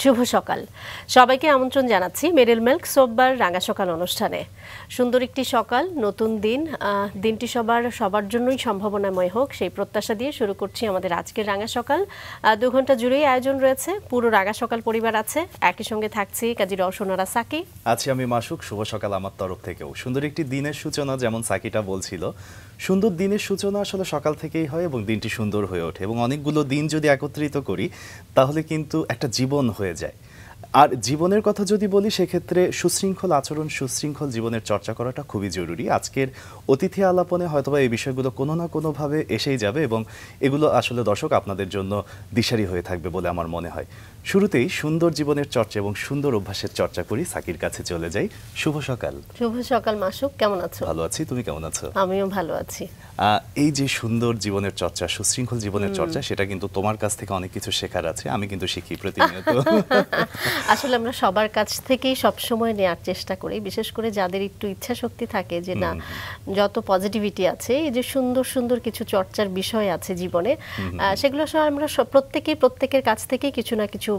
শুভ সকাল সবাইকে আমন্ত্রণ জানাচ্ছি মেরিল মিল্ক সোববার রাঙা সকাল অনুষ্ঠানে। সুন্দর একটি সকাল, নতুন দিন, দিনটি সবার জন্যই সম্ভাবনাময় হোক সেই প্রত্যাশা দিয়ে শুরু করছি আমাদের আজকের রাঙা সকাল। 2 ঘন্টা জুড়েই আয়োজন রয়েছে, পুরো রাঙা সকাল পরিবার আছে, একই সঙ্গে থাকছি কাজী রওশনারা সাকি, আছি আমি মাসুক। শুভ সকাল আমার তরফ থেকেও। সুন্দর একটি দিনের সূচনা, যেমন সাকিটা বলছিল, সুন্দর দিনের সূচনা আসলে সকাল থেকেই হয় এবং দিনটি সুন্দর হয়ে ওঠে, এবং অনেকগুলো দিন যদি একত্রিত করি তাহলে কিন্তু একটা জীবন হয়ে যায়। আর জীবনের কথা যদি বলি সেক্ষেত্রে সুশৃঙ্খল আচরণ, সুশৃঙ্খল জীবনের চর্চা করাটা খুবই জরুরি। আজকের অতিথি আলাপনে হয়তোবা এই বিষয়গুলো কোনো না কোনোভাবে এসেই যাবে এবং এগুলো আসলে দর্শক আপনাদের জন্য দিশারি হয়ে থাকবে বলে আমার মনে হয়। শুরুতেই সুন্দর জীবনের চর্চা এবং সুন্দর অভ্যাসের চর্চা করি, সাকির কাছে চলে যাই। শুভ সকাল। শুভ সকাল মাসুক, কেমন আছো? ভালো আছি, তুমি কেমন আছো? আমিও ভালো আছি। এই যে সুন্দর জীবনের চর্চা, সুশৃঙ্খল জীবনের চর্চা, সেটা কিন্তু তোমার কাছ থেকে অনেক কিছু শেখার আছে, আমি কিন্তু শিখি প্রতিনিয়ত। আসলে আমরা সবার কাছ থেকেই সবসময় নেওয়ার চেষ্টা করি, বিশেষ করে যাদের একটু ইচ্ছা শক্তি থাকে যে না যত পজিটিভিটি আছে, এই যে সুন্দর সুন্দর কিছু চর্চার বিষয় আছে জীবনে, সেগুলো আমরা প্রত্যেকের কাছ থেকেই কিছু না কিছু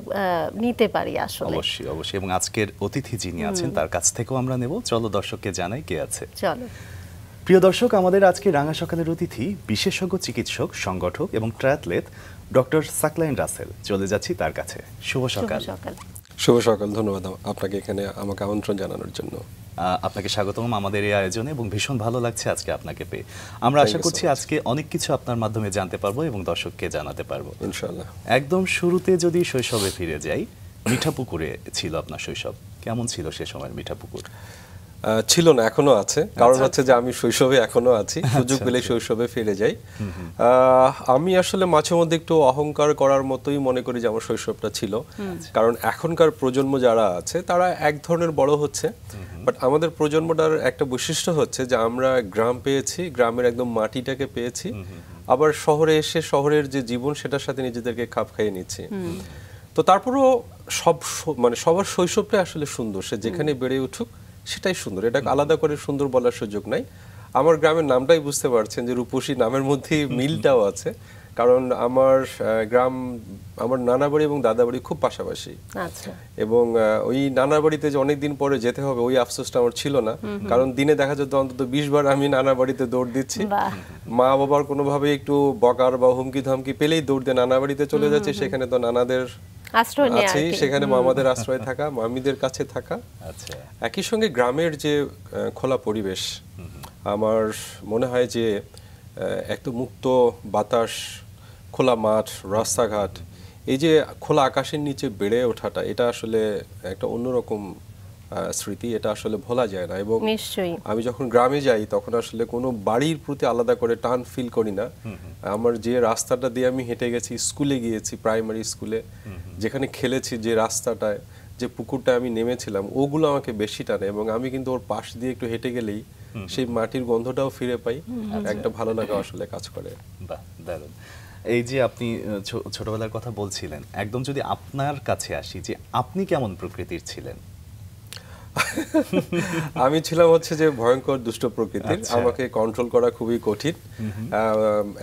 নিতে পারি আসলে। অবশ্যই অবশ্যই, এবং আজকের অতিথি যিনি আছেন তার কাছ থেকেও আমরা নেব। চলো দর্শককে জানাই কে আছে। চলো। প্রিয় দর্শক, আমাদের আজকে রাঙা সকালের অতিথি বিশেষজ্ঞ চিকিৎসক, সংগঠক এবং ট্রায়াথলেট ডক্টর সাকলাইন রাসেল। চলে যাচ্ছি তার কাছে। শুভ সকাল। শুভ সকাল, ধন্যবাদ আপনাকে এখানে আমাকে আমন্ত্রণ জানানোর জন্য। আপনাকে স্বাগতম আমাদের এই আয়োজনে, এবং ভীষণ ভালো লাগছে আজকে আপনাকে পেয়ে। আমরা আশা করছি আজকে অনেক কিছু আপনার মাধ্যমে জানতে পারবো এবং দর্শককে জানাতে পারবো ইনশাআল্লাহ। একদম শুরুতে যদি শৈশবে ফিরে যাই, মিঠাপুকুরে ছিল আপনার শৈশব, কেমন ছিল সে সময় মিঠাপুকুর? ছিল না, এখনো আছে। কারণ হচ্ছে যে আমি শৈশবে এখনো আছি, সুযোগ পেলে শৈশবে ফিরে যাই। আমি আসলে মাঝে মধ্যে একটু অহংকার করার মতোই মনে করি যে আমার শৈশবটা ছিল, কারণ এখনকার প্রজন্ম যারা আছে তারা এক ধরনের বড় হচ্ছে, বাট আমাদের প্রজন্মটার একটা বৈশিষ্ট্য হচ্ছে যে আমরা গ্রাম পেয়েছি, গ্রামের একদম মাটিটাকে পেয়েছি, আবার শহরে এসে শহরের যে জীবন সেটার সাথে নিজেদেরকে খাপ খাইয়ে নিচ্ছি। তো তারপরও সবার শৈশবটা আসলে সুন্দর, সে যেখানে বেড়ে উঠুক সেটাই সুন্দর, এটা আলাদা করে সুন্দর বলার সুযোগ নাই। আমার গ্রামের নামটাই বুঝতে পারছেন যে রূপসী নামের মধ্যে মিলটাও আছে, কারণ আমার গ্রাম, আমার নানা বাড়ি এবং দাদা বাড়ি খুব পাশাপাশি, এবং ওই নানা বাড়িতে যে অনেকদিন পরে যেতে হবে ওই আফসোসটা আমার ছিল না, কারণ দিনে দেখা যেত অন্তত 20 বার আমি নানা বাড়িতে দৌড় দিচ্ছি। মা বাবার কোনোভাবে একটু বকার বা হুমকি ধমকি পেলেই দৌড় দিয়ে নানা বাড়িতে চলে যাচ্ছে, সেখানে তো নানাদের আশ্রয় আছে, সেখানে মামাদের আশ্রয় থাকা, মামিদের কাছে থাকা। একই সঙ্গে গ্রামের যে খোলা পরিবেশ, আমার মনে হয় যে একটু মুক্ত বাতাস, খোলা মাঠ, রাস্তাঘাট, এই যে খোলা আকাশের নিচে বেড়ে ওঠাটা, এটা আসলে একটা অন্যরকম স্মৃতি, এটা আসলে ভোলা যায় না। এবং আমি যখন গ্রামে যাই তখন আসলে কোনো বাড়ির প্রতি আলাদা করে টান ফিল করি না। আমার যে রাস্তাটা দিয়ে আমি হেঁটে গেছি, স্কুলে গিয়েছি, প্রাইমারি স্কুলে যেখানে খেলেছি, যে রাস্তাটায়, যে পুকুরটা আমি নেমেছিলাম, ওগুলো আমাকে বেশি টানে, এবং আমি কিন্তু ওর পাশ দিয়ে একটু হেঁটে গেলেই সেই মাটির গন্ধটাও ফিরে পাই, একটা ভালো লাগা আসলে কাজ করে। বাহ, দারুণ। এই যে আপনি ছোটবেলার কথা বলছিলেন, একদম যদি আপনার কাছে আসি, যে আপনি কেমন প্রকৃতির ছিলেন? আমি ছিলাম হচ্ছে যে ভয়ঙ্কর দুষ্ট প্রকৃতির, আমাকে কন্ট্রোল করা খুবই কঠিন।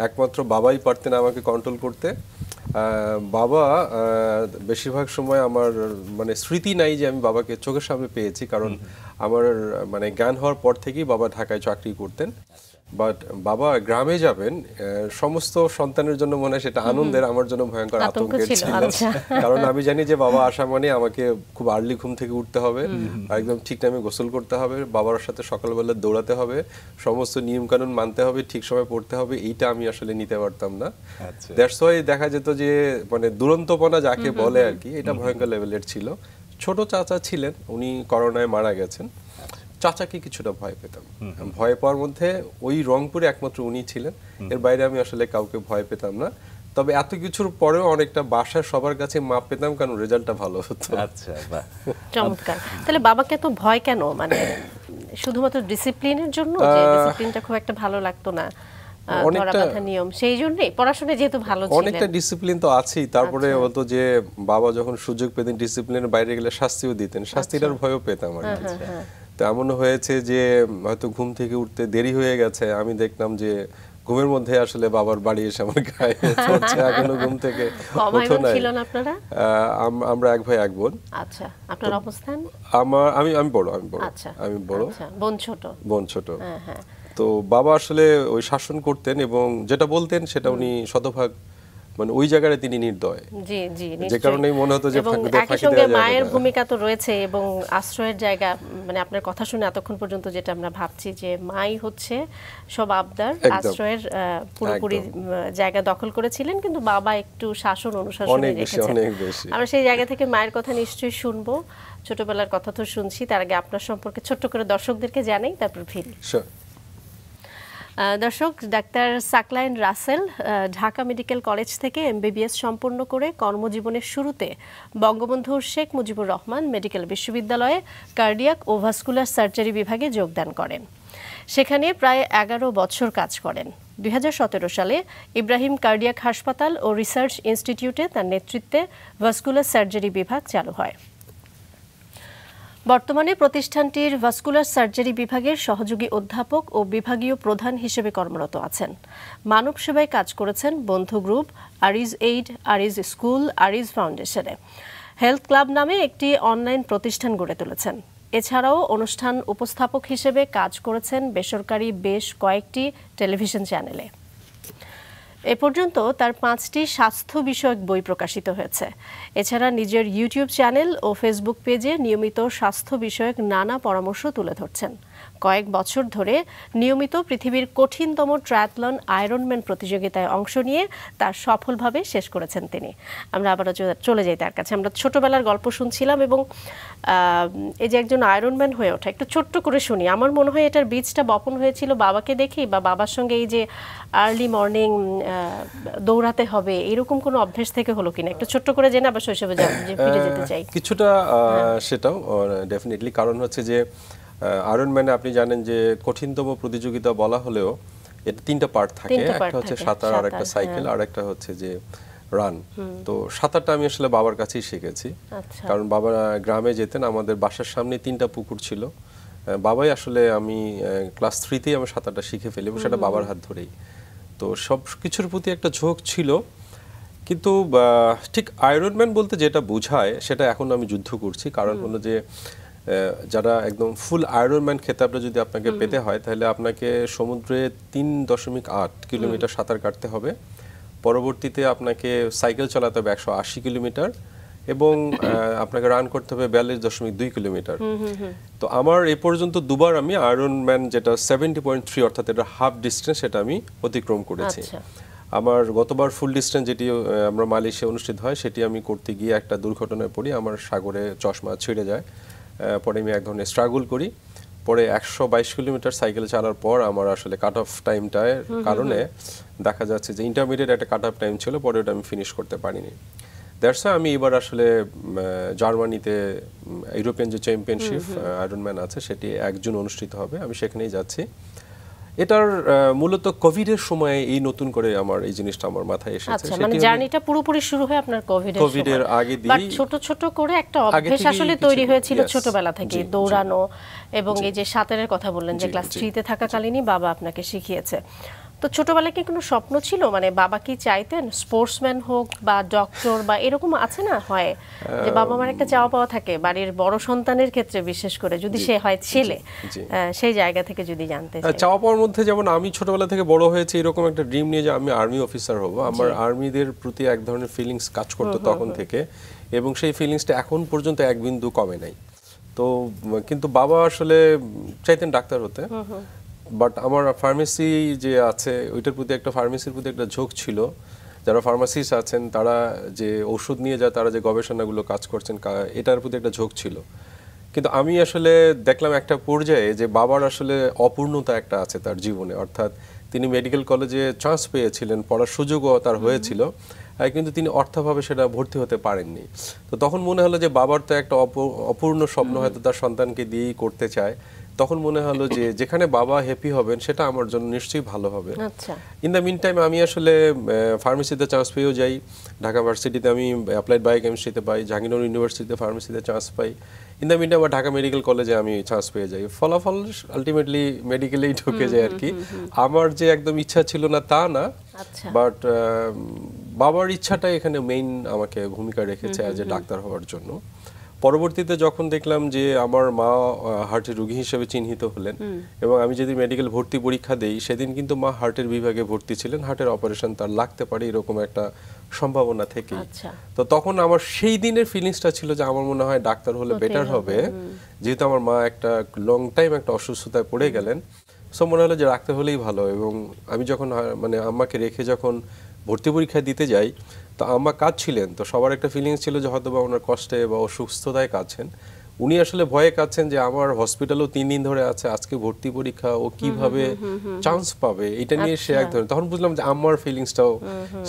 একমাত্র বাবাই পারতেন আমাকে কন্ট্রোল করতে। বাবা বেশিরভাগ সময়, আমার স্মৃতি নাই যে আমি বাবাকে চোখের সামনে পেয়েছি, কারণ আমার জ্ঞান হওয়ার পর থেকেই বাবা ঢাকায় চাকরি করতেন। বাট বাবা গ্রামে যাবেন সমস্ত সন্তানের জন্য মনে হয় সেটা আনন্দের, আমার জন্য ভয়ঙ্কর আতঙ্কের ছিল, কারণ আমি জানি যে বাবা আসা মানে আমাকে খুব আর্লি ঘুম থেকে উঠতে হবে, একদম ঠিক টাইমে গোসল করতে হবে, বাবার সাথে সকালবেলা দৌড়াতে হবে, সমস্ত নিয়ম কানুন মানতে হবে, ঠিক সময় পড়তে হবে, এইটা আমি আসলে নিতে পারতাম না। দ্যাটস ওয়াই দেখা যেত যে দুরন্তপনা যাকে বলে আর কি, এটা ভয়ঙ্কর লেভেলের ছিল। ছোট চাচা ছিলেন, উনি করোনায় মারা গেছেন, চাচাকে কিছুটা ভয় পেতাম। ভয় পাওয়ার মধ্যে ওই রংপুরে একমাত্র উনি ছিলেন, এর বাইরে আমি আসলে কাউকে ভয় পেতাম না। তবে এত কিছুর পরেও অনেকটা বাসার সবার কাছে মাপ পেতাম, কারণ রেজাল্টটা ভালো হতো। আচ্ছা, বাহ, চমৎকার। তাহলে বাবাকে তো ভয় কেন, শুধুমাত্র ডিসিপ্লিনের জন্য, যে ডিসিপ্লিনটা খুব একটা ভালো লাগতো না, নিয়ম, সেই জন্যই পড়াশোনায় যেহেতু ভালো ছিলেন? অনেকটা ডিসিপ্লিন তো আছেই, তারপরে হতো যে বাবা যখন সুযোগ পেতেন ডিসিপ্লিনের বাইরে গেলে শাস্তিও দিতেন, শাস্তিটার ভয়ও পেতাম আর কি। তো এমন হয়েছে যে হয়তো ঘুম থেকে উঠতে দেরি হয়ে গেছে, আমি দেখলাম যে ঘুমের মধ্যে আসলে বাবার বাড়ি এসে আমার গায়ে পড়ছে, এখনো ঘুম থেকে ওঠো নাই। আমরা এক ভাই এক বোন। আচ্ছা, আপনার অবস্থান? আমি বড়। আচ্ছা, আমি বড়, বোন ছোট। হ্যাঁ। তো বাবা আসলে ওই শাসন করতেন এবং যেটা বলতেন সেটা উনি শতভাগ মানে ওই জায়গায় তিনি নির্দয়। জি, যে কারণেই মনে হতো যে একই সঙ্গে মায়ের ভূমিকা তো রয়েছে এবং আশ্রয়ের জায়গা, মানে আপনার কথা শুনে এতক্ষণ পর্যন্ত যেটা আমরা ভাবছি যে মাই হচ্ছে সব আবদার আশ্রয়ের পুরোপুরি জায়গা দখল করেছিলেন, কিন্তু বাবা একটু শাসন অনুশাসনে রেখেছেন। আমরা সেই জায়গা থেকে মায়ের কথা নিশ্চয়ই শুনবো, ছোটবেলার কথা তো শুনছি। তার আগে আপনার সম্পর্কে ছোট্ট করে দর্শকদেরকে জানাই, তারপর ফিরি। দর্শক, ডাক্তার সাকলাইন রাসেল ঢাকা মেডিকেল কলেজ থেকে MBBS সম্পন্ন করে কর্মজীবনের শুরুতে বঙ্গবন্ধু শেখ মুজিবুর রহমান মেডিকেল বিশ্ববিদ্যালয়ে কার্ডিয়াক ও ভাস্কুলার সার্জারি বিভাগে যোগদান করেন। সেখানে প্রায় 11 বছর কাজ করেন। 2017 সালে ইব্রাহিম কার্ডিয়াক হাসপাতাল ও রিসার্চ ইনস্টিটিউটে তার নেতৃত্বে ভাস্কুলার সার্জারি বিভাগ চালু হয়। বর্তমানে প্রতিষ্ঠানটির ভাস্কুলার সার্জারি বিভাগের সহযোগী অধ্যাপক ও বিভাগীয় প্রধান হিসেবে কর্মরত আছেন। মানব সেবায় কাজ করেছেন বন্ধু group, Aariz aid, Aariz school, Aariz ফাউন্ডেশনে। হেলথ ক্লাব নামে একটি অনলাইন প্রতিষ্ঠান গড়ে তুলেছেন। এছাড়াও অনুষ্ঠান উপস্থাপক হিসেবে কাজ করেছেন বেসরকারি বেশ কয়েকটি টেলিভিশন চ্যানেলে। এ পর্যন্ত তার 5টি স্বাস্থ্য বিষয়ক বই প্রকাশিত হয়েছে। এছাড়া নিজের ইউটিউব চ্যানেল ও ফেসবুক পেজে নিয়মিত স্বাস্থ্য বিষয়ক নানা পরামর্শ তুলে ধরছেন। কয়েক বছর ধরে নিয়মিত পৃথিবীর কঠিনতম ট্রায়াথলন আয়রনম্যান প্রতিযোগিতায় অংশ নিয়ে তা সফলভাবে শেষ করেছেন তিনি। আমরা আবারও চলে যাই তার কাছে। আমরা ছোটবেলার গল্প শুনছিলাম এবং এই যে একজন আয়রনম্যান হয়ে ওঠা, একটু ছোট্ট করে শুনি। আমার মনে হয় এটার বীজটা বপন হয়েছিল বাবাকে দেখেই, বা বাবার সঙ্গে এই যে আর্লি মর্নিং দৌড়াতে হবে এরকম কোনো অভ্যেস থেকে হলো কিনা, একটু ছোট্ট করে জেনে আবার শৈশবে ফিরে যেতে চাই। কিছুটা সেটাও ডেফিনেটলি, কারণ হচ্ছে যে আয়রনম্যানে আপনি জানেন যে কঠিনতম প্রতিযোগিতা বলা হলেও এটা 3টা পার্ট থাকে। একটা হচ্ছে সাঁতার, আর একটা সাইকেল, আর একটা হচ্ছে যে রান। তো সাঁতারটা আমি আসলে বাবার কাছেই শিখেছি, কারণ বাবা গ্রামে যেতেন, আমাদের বাসার সামনে 3টা পুকুর ছিল। বাবাই আসলে, আমি ক্লাস 3তেই আমি সাঁতারটা শিখে ফেলি এবং সেটা বাবার হাত ধরেই। তো সব কিছুর প্রতি একটা ঝোঁক ছিল, কিন্তু ঠিক আয়রনম্যান বলতে যেটা বোঝায় সেটা এখন আমি যুদ্ধ করছি। কারণ হলো যে যারা একদম ফুল আয়রনম্যান খেতাবটা যদি আপনাকে পেতে হয়, তাহলে আপনাকে সমুদ্রে 3.8 কিলোমিটার সাঁতার কাটতে হবে। পরবর্তীতে আপনাকে সাইকেল চালাতে হবে 180 কিলোমিটার এবং আপনাকে রান করতে হবে 42.2 কিলোমিটার। তো আমার এ পর্যন্ত দুবার আমি আয়রনম্যান যেটা 70.3 অর্থাৎ এটা হাফ ডিস্টেন্স, সেটা আমি অতিক্রম করেছি। আমার গতবার ফুল ডিস্টেন্স যেটি আমরা মালয়েশিয়া অনুষ্ঠিত হয়, সেটি আমি করতে গিয়ে একটা দুর্ঘটনায় পড়ি, আমার সাগরে চশমা ছিঁড়ে যায়। পরে আমি এক ধরনের স্ট্রাগল করি। পরে 122 কিলোমিটার সাইকেল চালার পর আমার আসলে কাট অফ টাইমটার কারণে দেখা যাচ্ছে যে ইন্টারমিডিয়েট একটা কাট অফ টাইম ছিল, পরে ওটা আমি ফিনিশ করতে পারিনি। দ্যাটস ওয়াই আমি এবার আসলে জার্মানিতে ইউরোপিয়ান যে চ্যাম্পিয়নশিপ আয়রনম্যান আছে সেটি 1 জুন অনুষ্ঠিত হবে, আমি সেখানেই যাচ্ছি। এটার মূলত কোভিডের সময় এই নতুন করে আমার এই জিনিসটা আমার মাথায় এসেছে। আচ্ছা, মানে জার্নিটা পুরোপুরি শুরু হয় আপনার কোভিডের আগে দিয়ে, বাট ছোট ছোট করে একটা অভ্যাস আসলে তৈরি হয়েছিল ছোটবেলা থেকে, দৌড়ানো এবং এই যে সাঁতারের কথা বললেন যে ক্লাস 3তে থাকাকালীনই বাবা আপনাকে শিখিয়েছে। তো ছোটবেলায় কি কোনো স্বপ্ন ছিল, মানে বাবা কি চাইতেন স্পোর্টসম্যান হোক বা ডক্টর বা এরকম আছে না, হয় যে বাবা মার একটা চাওয়া পাওয়া থাকে বাড়ির বড় সন্তানের ক্ষেত্রে, বিশেষ করে যদি সে হয় ছেলে, সেই জায়গা থেকে যদি জানতে চাই। চাওয়া পাওয়ার মধ্যে যেমন আমি ছোটবেলা থেকে বড় হয়েছি এরকম একটা ড্রিম নিয়ে যে আমি আর্মি অফিসার হব। আমার আর্মিদের প্রতি এক ধরনের ফিলিংস কাজ করতো তখন থেকে, এবং সেই ফিলিংসটা এখন পর্যন্ত এক বিন্দু কমে নাই। তো কিন্তু বাবা আসলে চাইতেন ডাক্তার হতে, বাট আমার ফার্মেসি যে আছে ওইটার প্রতি, একটা ফার্মেসির প্রতি একটা ঝোঁক ছিল। যারা ফার্মাসিস্ট আছেন তারা যে ওষুধ নিয়ে তারা যে গবেষণাগুলো কাজ করছেন, এটার প্রতি একটা ঝোঁক ছিল। কিন্তু আমি আসলে দেখলাম একটা পর্যায়ে যে বাবার আসলে অপূর্ণতা একটা আছে তার জীবনে, অর্থাৎ তিনি মেডিকেল কলেজে চান্স পেয়েছিলেন, পড়ার সুযোগও তার হয়েছিল, কিন্তু তিনি অর্থভাবে সেটা ভর্তি হতে পারেননি। তো তখন মনে হলো যে বাবার তো একটা অপূর্ণ স্বপ্ন হয়তো তার সন্তানকে দিয়েই করতে চায়, তখন মনে হলো যে যেখানে বাবা হ্যাপি হবেন সেটা আমার জন্য নিশ্চয়ই ভালো হবে। আচ্ছা, ইন দ্য মিন টাইম আমি আসলে ফার্মেসিতে চান্স পেয়েও যাই, ঢাকা ভার্সিটিতে আমি অ্যাপ্লাইড বায়োকেমিস্ট্রিতে পাই, জাহাঙ্গীরনগর ইউনিভার্সিটিতে ফার্মেসিতে চান্স পাই, in the mean time Dhaka medical কলেজে আমি চান্স পেয়ে যাই। ফলাফল আলটিমেটলি মেডিকেলেই ঢুকে যায় আর কি। আমার যে একদম ইচ্ছা ছিল না তা না, আচ্ছা, বাট বাবার ইচ্ছাটাই এখানে মেইন আমাকে ভূমিকা রেখেছে অ্যাজ এ ডাক্তার হওয়ার জন্য। পরবর্তীতে যখন দেখলাম যে আমার মা হার্টের রোগী হিসেবে চিহ্নিত হলেন এবং আমি যদি মেডিকেল ভর্তি পরীক্ষা দেই সেদিন কিন্তু মা হার্টের বিভাগে ভর্তি ছিলেন, হার্টের অপারেশন তার লাগতে পারে এরকম একটা সম্ভাবনা থেকেই। আচ্ছা, তো তখন আমার সেই দিনের ফিলিংসটা ছিল যে আমার মনে হয় ডাক্তার হলে বেটার হবে, যেহেতু আমার মা একটা লং টাইম একটা অসুস্থতায় পড়ে গেলেন। সো মনে হলো যে রাখতে হলেই ভালো। এবং আমি যখন মানে আম্মাকে রেখে যখন ভর্তি পরীক্ষা দিতে যাই, তো আম্মা কাঁদছিলেন। তো সবার একটা ফিলিংস ছিল যে হয়তো বা ওনার কষ্টে বা অসুস্থতায় কাঁদছেন। উনি আসলে ভয়ে কাঁদছেন যে আমার হসপিটালও 3 দিন ধরে আছে, আজকে ভর্তি পরীক্ষা, ও কিভাবে চান্স পাবে এটা নিয়ে সে এক ধরনের। তখন বুঝলাম যে আমার ফিলিংসটাও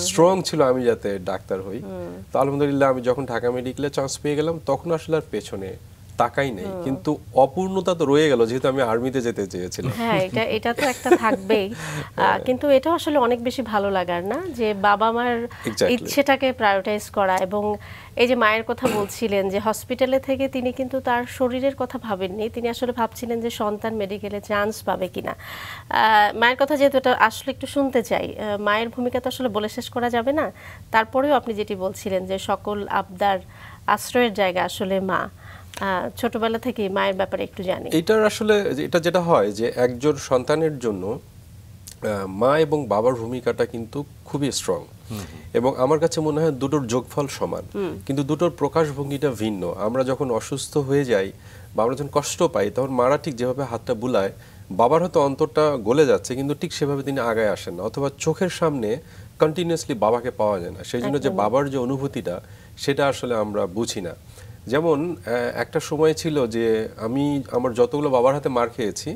স্ট্রং ছিল আমি যাতে ডাক্তার হই। তো আলহামদুলিল্লাহ আমি যখন ঢাকা মেডিকেলে চান্স পেয়ে গেলাম তখন আসলে আর পেছনে তাকাই নেই, কিন্তু অপূর্ণতা তো রয়ে গেল যেহেতু আমি আর্মিতে যেতে চেয়েছিলাম। হ্যাঁ, এটা তো একটা থাকবেই। কিন্তু এটা আসলে অনেক বেশি ভালো লাগার না যে বাবা মার ইচ্ছেটাকে প্রায়োরিটাইজ করা। এবং এই যে মায়ের কথা বলছিলেন যে হসপিটালে থেকে তিনি কিন্তু তার শরীরের কথা ভাবেননি, তিনি আসলে ভাবছিলেন যে সন্তান মেডিকেলে চান্স পাবে কিনা। মায়ের কথা যেহেতু এটা আসলে একটু শুনতে চাই, মায়ের ভূমিকা তো আসলে বলে শেষ করা যাবে না। তারপরেও আপনি যেটি বলছিলেন যে সকল আবদার আশ্রয়ের জায়গা আসলে মা, ছোটবেলা থেকে মায়ের ব্যাপারে একটু জানি। এটার আসলে এটা যেটা হয় যে একজন সন্তানের জন্য মা এবং বাবার ভূমিকাটা কিন্তু খুবই স্ট্রং, এবং আমার কাছে মনে হয় দুটোর যোগফল সমান, কিন্তু দুটোর প্রকাশভঙ্গিটা ভিন্ন। আমরা যখন অসুস্থ হয়ে যাই বা আমরা যখন কষ্ট পাই তখন মারা ঠিক যেভাবে হাতটা বুলায়, বাবার হয়তো অন্তরটা গলে যাচ্ছে কিন্তু ঠিক সেভাবে তিনি আগায় আসেন না, অথবা চোখের সামনে কন্টিনিউয়াসলি বাবাকে পাওয়া যায় না। সেই জন্য যে বাবার যে অনুভূতিটা সেটা আসলে আমরা বুঝি না। যেমন একটা সময় ছিল যে আমি আমার যতগুলো বাবার হাতে মার খেয়েছি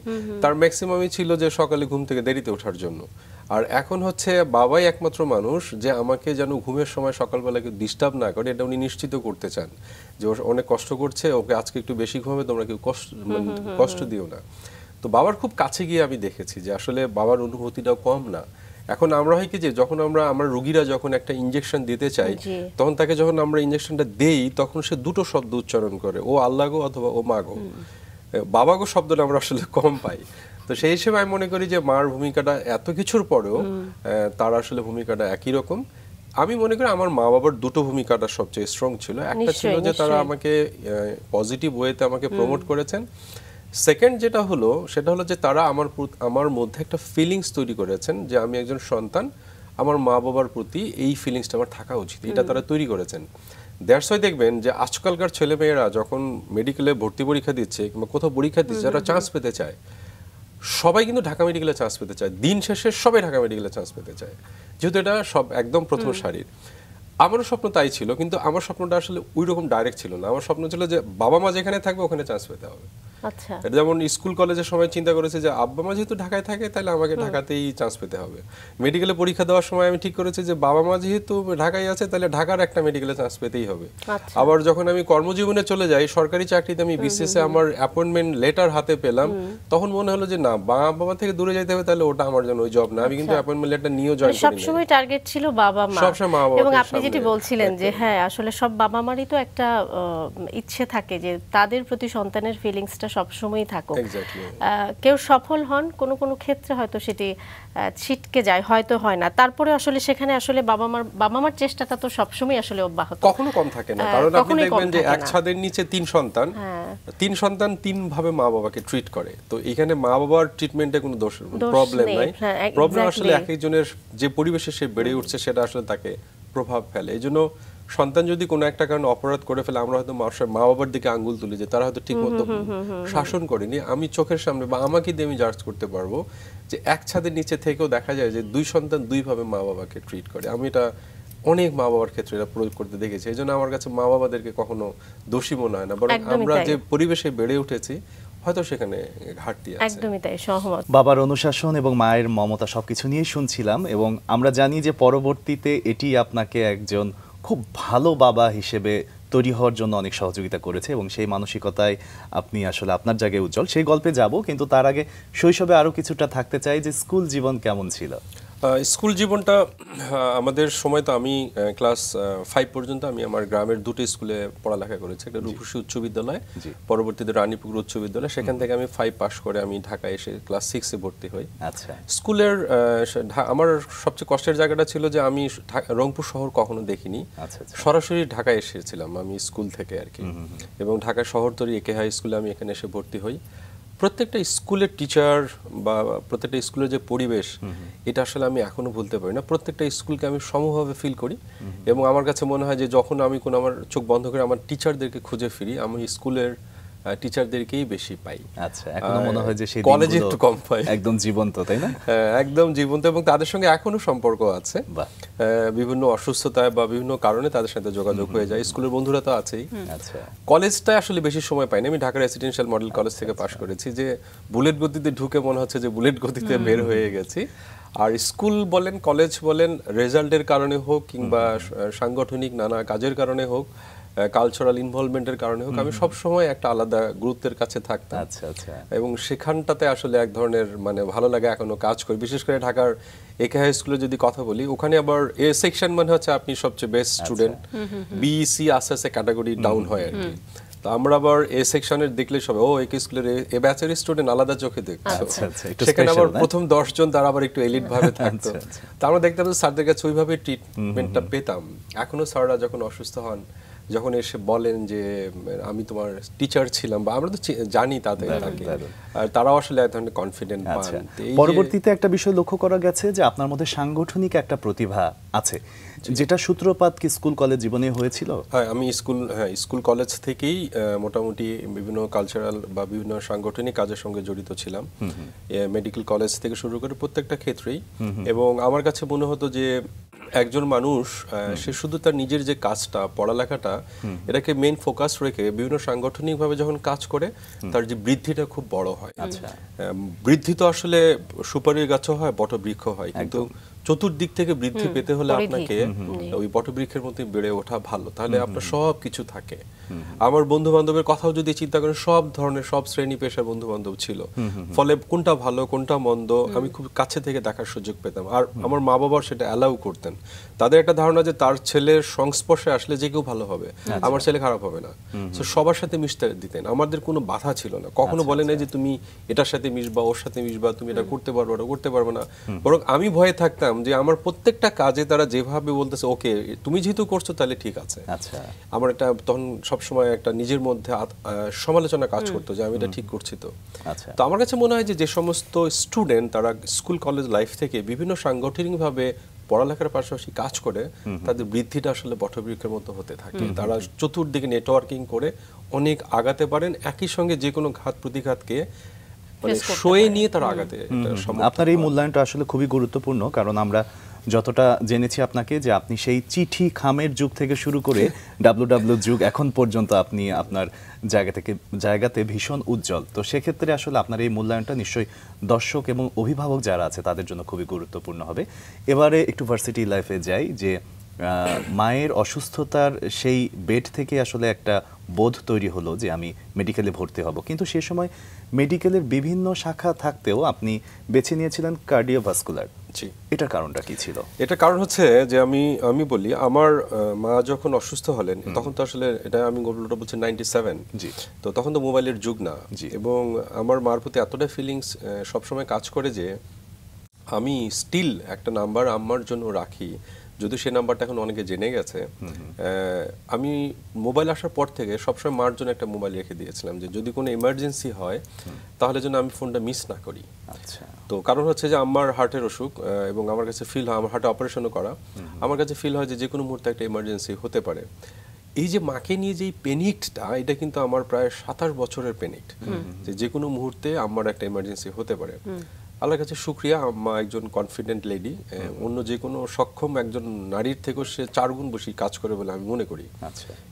তার ম্যাক্সিমামই ছিল যে সকালে ঘুম থেকে দেরিতে ওঠার জন্য। আর এখন হচ্ছে বাবাই একমাত্র মানুষ যে আমাকে যেন ঘুমের সময় সকালবেলা কেউ ডিস্টার্ব না করে, এটা উনি নিশ্চিত করতে চান যে ও অনেক কষ্ট করছে, ওকে আজকে একটু বেশি ঘুমাবে, তোমরা কেউ কষ্ট দিও না। তো বাবার খুব কাছে গিয়ে আমি দেখেছি যে আসলে বাবার অনুভূতিটাও কম না। এখন আমরা হয় কি যে যখন আমরা রোগীরা যখন একটা ইনজেকশন দিতে চাই তখন তাকে যখন আমরা ইনজেকশনটা দেই তখন সে দুটো শব্দ উচ্চারণ করে, ও আল্লাহ গো অথবা ও মা গো। বাবা গো শব্দটা আমরা আসলে কম পাই। তো সেই হিসেবে আমি মনে করি যে মার ভূমিকাটা এত কিছুর পরেও তার আসলে ভূমিকাটা একই রকম। আমি মনে করি আমার মা বাবার দুটো ভূমিকাটা সবচেয়ে স্ট্রং ছিল। একটা ছিল যে তারা আমাকে পজিটিভ ওয়েতে আমাকে প্রমোট করেছেন। সেকেন্ড যেটা হলো সেটা হলো যে তারা আমার মধ্যে একটা ফিলিংস তৈরি করেছেন যে আমি একজন সন্তান, আমার মা বাবার প্রতি এই ফিলিংসটা আমার থাকা উচিত, এটা তারা তৈরি করেছেন। দ্যাটস ওয়াই দেখবেন যে আজকালকার ছেলেমেয়েরা যখন মেডিকেলে ভর্তি পরীক্ষা দিচ্ছে কিংবা কোথাও পরীক্ষা দিচ্ছে, যারা চান্স পেতে চায় সবাই কিন্তু ঢাকা মেডিকেলে চান্স পেতে চায়, দিন শেষে সবাই ঢাকা মেডিকেলে চান্স পেতে চায়, যেহেতু এটা সব একদম প্রথম সারির। আমারও স্বপ্ন তাই ছিল, কিন্তু আমার স্বপ্নটা আসলে ওই রকম ডাইরেক্ট ছিল না। আমার স্বপ্ন ছিল যে বাবা মা যেখানে থাকবে ওখানে চান্স পেতে হবে। আচ্ছা, এটা যেমন স্কুল কলেজের সময় চিন্তা করেছে যে আব্বা মা যেহেতু ঢাকায় থাকে তাহলে আমাকে ঢাকাতেই চান্স পেতে হবে। মেডিকেলে পরীক্ষা দেওয়ার সময় আমি ঠিক করেছি যে বাবা মা যেহেতু ঢাকায় আছে তাহলে ঢাকার একটা মেডিকেলে চান্স পেতেই হবে। আবার যখন আমি কর্মজীবনে চলে যাই, সরকারি চাকরিতে আমি বিসিএসে আমার অ্যাপয়েন্টমেন্ট লেটার হাতে পেলাম, তখন মনে হলো যে না, বাবা থেকে দূরে যেতে হবে, তাহলে ওটা আমার জন্য ওই জব না। আমি কিন্তু অ্যাপয়েন্টমেন্ট লেটার নিয়েও জয়েন করিনি। সবসময় টার্গেট ছিল বাবা মা। এবং আপনি যেটি বলছিলেন যে হ্যাঁ আসলে সব বাবা মারই তো একটা ইচ্ছে থাকে যে তাদের প্রতি সন্তানের ফিলিংসটা সবসময়ই থাকে। কেউ সফল হন, কোনো কোনো ক্ষেত্রে হয়তো সেটি ছিটকে যায়, হয়তো হয় না, তারপরে আসলে সেখানে আসলে বাবা মার চেষ্টাটা তো সবসময় আসলে অব্যাহত, কখনো কম থাকে না। কারণ আপনি দেখবেন যে এক ছাদের নিচে তিন সন্তান তিন ভাবে মা বাবাকে ট্রিট করে। তো এখানে মা বাবার ট্রিটমেন্টে কোনো প্রবলেম নাই। প্রবলেম আসলে এক একজনের যে পরিবেশে সে বেড়ে উঠছে সেটা আসলে তাকে প্রভাব ফেলে। এই জন্য সন্তান যদি কোনো একটা কারণে অপরাধ করে ফেলে, আমরা হয়তো মা বাবার দিকে আঙ্গুল তুলি যে তারা হয়তো ঠিক মতো শাসন করেনি। আমি চোখের সামনে বা আমাকে দিয়ে আমি জাজ করতে পারবো যে এক ছাদের নিচে থেকেও দেখা যায় যে দুই সন্তান দুই ভাবে মা বাবাকে ট্রিট করে। আমি এটা অনেক মা বাবার ক্ষেত্রে এটা প্রয়োগ করতে দেখেছি। এই জন্য আমার কাছে মা বাবাদেরকে কখনো দোষী মনে হয় না, বরং আমরা যে পরিবেশে বেড়ে উঠেছি হয়তো সেখানে ঘাটতি আছে। একদমই তাই, সহমত। বাবার অনুশাসন এবং মায়ের মমতা সবকিছু নিয়ে শুনছিলাম, এবং আমরা জানি যে পরবর্তীতে এটি আপনাকে একজন খুব ভালো বাবা হিসেবে তৈরি হওয়ার জন্য অনেক সহযোগিতা করেছে এবং সেই মানসিকতায় আপনি আসলে আপনার জায়গায় উজ্জ্বল। সেই গল্পে যাব, কিন্তু তার আগে শৈশবে আরো কিছুটা থাকতে চাই যে স্কুল জীবন কেমন ছিল? স্কুল জীবনটা আমাদের সময় তো আমি ক্লাস 5 পর্যন্ত আমি আমার গ্রামের দুটো স্কুলে পড়ালেখা করেছি, একটা রূপসী উচ্চ বিদ্যালয়, পরবর্তীতে রানীপুর উচ্চ বিদ্যালয়। সেখান থেকে আমি 5 পাস করে আমি ঢাকায় এসে ক্লাস 6-এ ভর্তি হই। আচ্ছা। স্কুলের আমার সবচেয়ে কষ্টের জায়গাটা ছিল যে আমি রংপুর শহর কখনো দেখিনি। আচ্ছা। সরাসরি ঢাকায় এসেছিলাম আমি স্কুল থেকে আর কি, এবং ঢাকা শহরতলি একে হাই স্কুলে আমি এখানে এসে ভর্তি হই। প্রত্যেকটা স্কুলের টিচার বা প্রত্যেকটা স্কুলের যে পরিবেশ, এটা আসলে আমি এখনো ভুলতে পারি না। প্রত্যেকটা স্কুলকে আমি সমভাবে ফিল করি, এবং আমার কাছে মনে হয় যে যখন আমি কোনো আমার চোখ বন্ধ করে আমার টিচারদেরকে খুঁজে ফিরি, আমি স্কুলের টিচারদেরকেই বেশি পাই। আচ্ছা, এখনো মনে হয় যে সেই কলেজে একটু কম পাই। একদম জীবন্ত, তাই না? একদম জীবন্ত, এবং তাদের সঙ্গে এখনো সম্পর্ক আছে। বিভিন্ন অসুস্থতায় বা বিভিন্ন কারণে তাদের সাথে যোগাযোগ হয়ে যায়। স্কুলের বন্ধুরা তো আছেই। আচ্ছা। কলেজটা আসলে বেশি সময় পাইনি, আমি ঢাকা রেসিডেন্সিয়াল মডেল কলেজ থেকে পাশ করেছি, যে বুলেট গতিতে ঢুকে মনে হচ্ছে যে বুলেট গতিতে বের হয়ে গেছি। আর স্কুল বলেন, কলেজ বলেন, রেজাল্টের কারণে হোক কিংবা সাংগঠনিক নানা কাজের কারণে হোক, কালচারাল ইনভলভমেন্টের কারণে হোক, আমি সব সময় একটা আলাদা গুরুত্বের কাছে থাকতাম। আচ্ছা আচ্ছা। এবং সেখানটাতে আসলে এক ধরনের মানে ভালো লাগে, এখনো কাজ করি। বিশেষ করে ঢাকার একে হাই স্কুলে যদি কথা বলি, ওখানে আবার এ সেকশন মানে হচ্ছে আপনি সবচেয়ে বেস্ট স্টুডেন্ট, বি সি আস্তে আস্তে ক্যাটাগরি ডাউন হয় আর কি। তো আমরা আবার এ সেকশনের দেখলে সবাই ও একে স্কুলের এ ব্যাচের স্টুডেন্ট আলাদা চোখে দেখতো। সেখানে আবার প্রথম 10 জন তারা আবার একটু এলিট ভাবে থাকতো। তো আমরা দেখতাম যে স্যারদের কাছে ওইভাবে ট্রিটমেন্টটা পেতাম। এখনো স্যাররা যখন অসুস্থ হন, যখন এসে বলেন যে আমি তোমার টিচার ছিলাম, বা আমরা তো জানি তাদের, আর তারাও আসলে এক ধরনের কনফিডেন্ট পান। পরবর্তীতে একটা বিষয় লক্ষ্য করা গেছে যে আপনার মধ্যে সাংগঠনিক একটা প্রতিভা আছে, যেটা সূত্রপাত কি স্কুল কলেজ জীবনে হয়েছিল? হ্যাঁ, আমি স্কুল কলেজ থেকেই মোটামুটি বিভিন্ন কালচারাল বা বিভিন্ন সাংগঠনিক কাজের সঙ্গে জড়িত ছিলাম, মেডিকেল কলেজ থেকে শুরু করে প্রত্যেকটা ক্ষেত্রেই। এবং আমার কাছে মনে হতো যে একজন মানুষ সে শুধু তার নিজের যে কাজটা, পড়ালেখাটা, এটাকে মেইন ফোকাস রেখে বিভিন্ন সাংগঠনিকভাবে যখন কাজ করে, তার যে বৃদ্ধিটা খুব বড় হয়। বৃদ্ধি তো আসলে সুপারি গাছও হয়, বটবৃক্ষ হয়, কিন্তু চতুর্দিক থেকে বৃদ্ধি পেতে হলে আপনাকে ওই বটবৃক্ষের মধ্যে বেড়ে ওঠা ভালো, তাহলে আপনার সব কিছু থাকে। আমার বন্ধু বান্ধবের কথাও যদি চিন্তা করেন, সব ধরনের সব শ্রেণী পেশার বন্ধু বান্ধব ছিল, ফলে কোনটা ভালো কোনটা মন্দ আমি খুব কাছে থেকে দেখার সুযোগ পেতাম। আর আমার মা বাবা সেটা অ্যালাউ করতেন। তাদের একটা ধারণা যে তার ছেলের সংস্পর্শে আসলে যে কেউ ভালো হবে, আমার ছেলে খারাপ হবে না, তো সবার সাথে মিশতে দিতেন। আমাদের কোনো বাধা ছিল না, কখনো বলে নাই যে তুমি এটার সাথে মিশবা, ওর সাথে মিশবা, তুমি এটা করতে পারবে, ওটা করতে পারবে না। বরং আমি ভয়ে থাকতাম যে আমার প্রত্যেকটা কাজে তারা যেভাবে বলতেছে, ওকে তুমি যেহেতু করছো তাহলে ঠিক আছে। আমার এটা তখন সবসময় একটা নিজের মধ্যে সমালোচনা কাজ করতো যে আমি এটা ঠিক করছি। তো আমার কাছে মনে হয় যে সমস্ত স্টুডেন্ট তারা স্কুল কলেজ লাইফ থেকে বিভিন্ন সাংগঠনিকভাবে পড়ালেখার পাশাপাশি কাজ করে, তাদের বৃদ্ধিটা আসলে বটবৃক্ষের মতো হতে থাকে। তারা চতুর্দিকে নেটওয়ার্কিং করে অনেক আগাতে পারেন, একই সঙ্গে যে কোনো ঘাত প্রতিঘাতকে মানে সয়ে নিয়ে তারা আগাতে। আপনার এই মূল্যায়নটা আসলে খুবই গুরুত্বপূর্ণ, কারণ আমরা যতটা জেনেছি আপনাকে, যে আপনি সেই চিঠি খামের যুগ থেকে শুরু করে ডাব্লিউডাব্লিউ যুগ এখন পর্যন্ত আপনি আপনার জায়গাতে ভীষণ উজ্জ্বল। তো সেক্ষেত্রে আসলে আপনার এই মূল্যায়নটা নিশ্চয়ই দর্শক এবং অভিভাবক যারা আছে তাদের জন্য খুবই গুরুত্বপূর্ণ হবে। এবারে একটু ভার্সিটি লাইফে যাই, যে মায়ের অসুস্থতার সেই বেড থেকে আসলে একটা বোধ তৈরি হলো যে আমি মেডিকেলে ভর্তি হব, কিন্তু সে সময় মেডিকেলের বিভিন্ন শাখা থাকতেও আপনি বেছে নিয়েছিলেন কার্ডিওভাস্কুলার। এটার কারণটা কি ছিল? এটা কারণ হচ্ছে যে আমি বলি, আমার মা যখন অসুস্থ হলেন, তখন তো আসলে এটা আমি গল্পটা বলছি 97, তো তখন তো মোবাইলের যুগ না, এবং আমার মার প্রতি এতটা ফিলিংস সবসময় কাজ করে যে আমি স্টিল একটা নাম্বার আম্মার জন্য রাখি, যদি সে নাম্বারটা এখন অনেকে জেনে গেছে। আমি মোবাইল আসার পর থেকে সবসময় মার জন্য একটা মোবাইল রেখে দিয়েছিলাম, যে যদি কোনো ইমার্জেন্সি হয় তাহলে যেন আমি ফোনটা মিস না করি। তো কারণ হচ্ছে যে আমার হার্টের অসুখ, এবং আমার কাছে ফিল হয়, আমার হার্টে অপারেশনও করা, আমার কাছে ফিল হয় যে কোনো মুহূর্তে একটা ইমার্জেন্সি হতে পারে। এই যে মাকে নিয়ে যে পেনিকটা, এটা কিন্তু আমার প্রায় 27 বছরের পেনিক, যে কোনো মুহূর্তে আমার একটা ইমার্জেন্সি হতে পারে। আল্লাহর কাছে শুকরিয়া, আম্মা একজন কনফিডেন্ট লেডি, অন্য যে কোনো সক্ষম একজন নারীর থেকেও সে 4 গুণ বেশি কাজ করে বলে আমি মনে করি।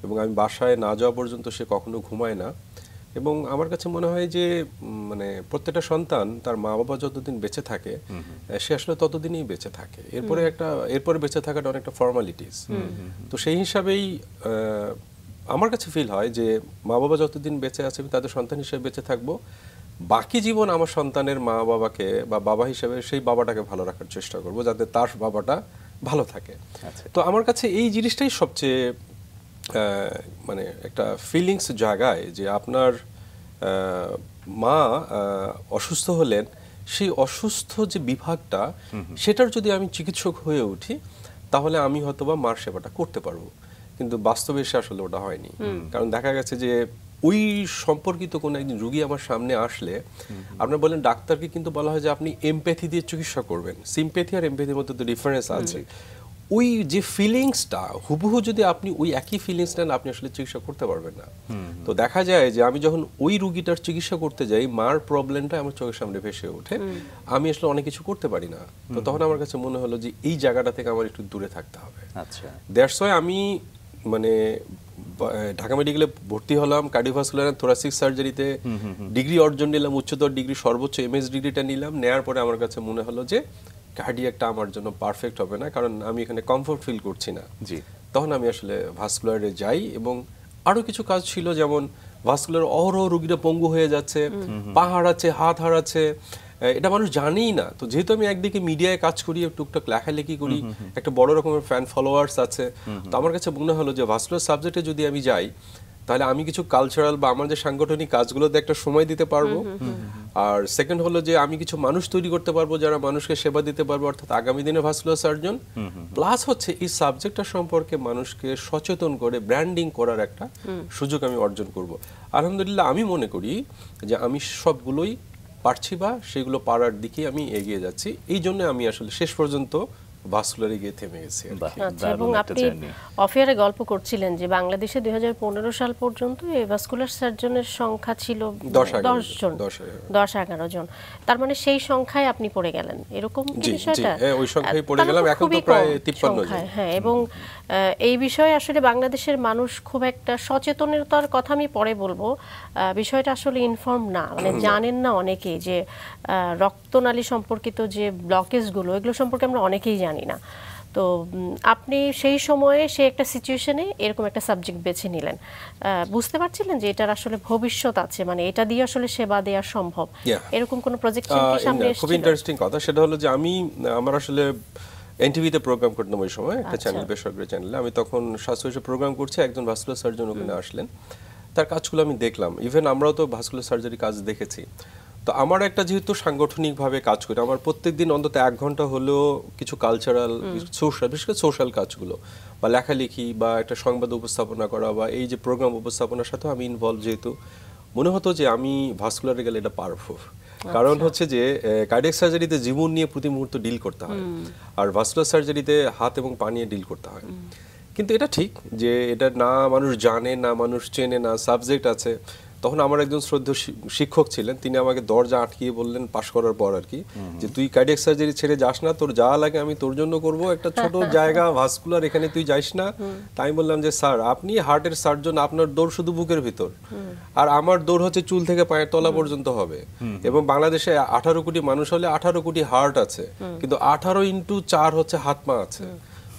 এবং আমি বাসায় না যাওয়া পর্যন্ত সে কখনো ঘুমায় না। এবং আমার কাছে মনে হয় যে মানে প্রত্যেকটা সন্তান তার মা বাবা যতদিন বেঁচে থাকে, সে আসলে ততদিনই বেঁচে থাকে। এরপরে বেঁচে থাকাটা অনেকটা ফর্মালিটিস। তো সেই হিসাবেই আমার কাছে ফিল হয় যে মা বাবা যতদিন বেঁচে আছে আমি তাদের সন্তান হিসেবে বেঁচে থাকবো, বাকি জীবন আমার সন্তানের মা বাবাকে বা বাবা হিসেবে সেই বাবাটাকে ভালো রাখার চেষ্টা করব, যাতে তার বাবাটা ভালো থাকে। তো আমার কাছে এই জিনিসটাই সবচেয়ে মানে একটা ফিলিংস জায়গায়, যে আপনার মা অসুস্থ হলেন, সেই অসুস্থ যে বিভাগটা, সেটার যদি আমি চিকিৎসক হয়ে উঠি তাহলে আমি হয়তোবা মার সেবাটা করতে পারবো। কিন্তু বাস্তবে এসে আসলে ওটা হয়নি। কারণ দেখা গেছে যে ওই সম্পর্কিত কোনো একজন রোগী আমার সামনে আসলে, আপনার বলেন ডাক্তারকে কিন্তু বলা হয় যে আপনি এমপ্যাথি দিয়ে চিকিৎসা করবেন। সিম্প্যাথি আর এমপ্যাথির মধ্যে তো ডিফারেন্স আছে। ওই যে ফিলিংসটা হুবহু যদি আপনি ওই একই ফিলিংস নেন, আপনি আসলে চিকিৎসা করতে পারবেন না। তো দেখা যায় যে আমি যখন ওই রুগীটার চিকিৎসা করতে যাই, মার প্রবলেমটা আমার চোখের সামনে ভেসে ওঠে, আমি আসলে অনেক কিছু করতে পারি না। তো তখন আমার কাছে মনে হলো যে এই জায়গাটা থেকে আমার একটু দূরে থাকতে হবে। আচ্ছা, দ্যাটস ওয়াই আমি মানে ঢাকা মেডিকেলে ভর্তি হলাম, কার্ডিওভাস্কুলার এন্ড থোরাসিক সার্জারিতে ডিগ্রি অর্জন নিলাম, উচ্চতর ডিগ্রি, সর্বোচ্চ এমএস ডিগ্রিটা নিলাম। নেয়ার পরে আমার কাছে মনে হলো যে কার্ডিয়াকটা আমার জন্য পারফেক্ট হবে না, কারণ আমি এখানে কমফোর্ট ফিল করছি না। জি। তখন আমি আসলে ভাস্কুলারে যাই, এবং আরো কিছু কাজ ছিল, যেমন ভাস্কুলার অহরহ রোগীরা পঙ্গু হয়ে যাচ্ছে, পা হারাচ্ছে, হাত হারাচ্ছে, এটা মানুষ জানেই না। তো যেহেতু আমি একদিকে মিডিয়ায় কাজ করি, টুকটাক লেখালেখি করি, একটা বড় রকমের ফ্যান ফলোয়ার্স আছে, তো আমার কাছে মনে হলো যে ভাস্কুলার সাবজেক্টে যদি আমি যাই তাহলে আমি কিছু কালচারাল বা আমার যে সাংগঠনিক কাজগুলোতে একটা সময় দিতে পারবো। আর সেকেন্ড হলো যে আমি কিছু মানুষ তৈরি করতে পারবো যারা মানুষকে সেবা দিতে পারবো, অর্থাৎ আগামী দিনে ভাস্কুলার সার্জন। প্লাস হচ্ছে এই সাবজেক্টটা সম্পর্কে মানুষকে সচেতন করে ব্র্যান্ডিং করার একটা সুযোগ আমি অর্জন করব। আলহামদুলিল্লাহ আমি মনে করি যে আমি সবগুলোই পারছি, বা সেগুলো পারার দিকে আমি এগিয়ে যাচ্ছি। এই জন্য আমি আসলে শেষ পর্যন্ত ভাস্কুলারে গিয়ে থেমে গেছি। আচ্ছা, এবং আপনি অফিয়ারে গল্প করছিলেন যে বাংলাদেশে 2015 সাল পর্যন্ত এই ভাস্কুলার সার্জনের সংখ্যা ছিল 10-11 জন। তার মানে সেই সংখ্যায় আপনি পড়ে গেলেন, এরকম কি বিষয়টা? হ্যাঁ, ওই সংখ্যায় পড়ে গেলাম, এখন তো প্রায় 53 জন। হ্যাঁ, এবং এই বিষয়ে আসলে বাংলাদেশের মানুষ খুব একটা সচেতনতার কথা আমি পরে বলবো, বিষয়টা আসলে ইনফর্ম না, মানে জানেন না অনেকেই যে রক্তনালী সম্পর্কিত যে ব্লকেজগুলো, এগুলো সম্পর্কে আমরা অনেকেই জানি না। তো আপনি সেই সময়ে সেই একটা সিচুয়েশনে এরকম একটা সাবজেক্ট বেছে নিলেন, বুঝতে পারছিলেন যে এটার আসলে ভবিষ্যৎ আছে, মানে এটা দিয়ে আসলে সেবা দেওয়া সম্ভব, এরকম কোনো প্রজেক্ট সামনে এসেছিল? খুব ইন্টারেস্টিং কথা, সেটা হলো যে আমার আসলে এনটিভিতে প্রোগ্রাম করতাম ওই সময়, একটা চ্যানেল, বেসরকারি চ্যানেলে। আমি তখন স্বাস্থ্য প্রোগ্রাম করছি, একজন ভাস্কুলার সার্জন ওখানে আসলেন, তার কাজগুলো আমি দেখলাম। ইভেন আমরাও তো ভাস্কুলার সার্জারি কাজ দেখেছি। তো আমার একটা যেহেতু সাংগঠনিকভাবে কাজ করি, আমার প্রত্যেকদিন অন্তত 1 ঘন্টা হলেও কিছু কালচারাল, সোশ্যাল, বিশেষ করে সোশ্যাল কাজগুলো বা লেখালেখি বা একটা সংবাদ উপস্থাপনা করা বা এই যে প্রোগ্রাম উপস্থাপনার সাথে আমি ইনভলভ, যেহেতু মনে হতো যে আমি ভাস্কুলারে গেলে এটা পারবো। কারণ হচ্ছে যে কার্ডিয়াক সার্জারিতে জীবন নিয়ে প্রতি মুহূর্ত ডিল করতে হয়, আর ভাস্কুলার সার্জারিতে হাত এবং পা নিয়ে ডিল করতে হয়। কিন্তু এটা ঠিক যে এটা না মানুষ জানে, না মানুষ চেনে, না সাবজেক্ট আছে। তখন আমার একজন শ্রদ্ধেয় শিক্ষক ছিলেন, তিনি আমাকে দরজা আটকিয়ে বললেন পাশ করার পর আর কি, যে তুই কার্ডিয়াক সার্জারি ছেড়ে যাস না, তোর যা লাগে আমি তোর জন্য করব, একটা ছোট জায়গা ভাস্কুলার, এখানে তুই যাইস না। তাই আমি বললাম যে স্যার আপনি হার্টের সার্জন, আপনার দৌড় শুধু বুকের ভিতর, আর আমার দৌড় হচ্ছে চুল থেকে পায়ের তলা পর্যন্ত হবে। এবং বাংলাদেশে 18 কোটি মানুষ হলে 18 কোটি হার্ট আছে, কিন্তু 18x4 হচ্ছে হাত পা আছে।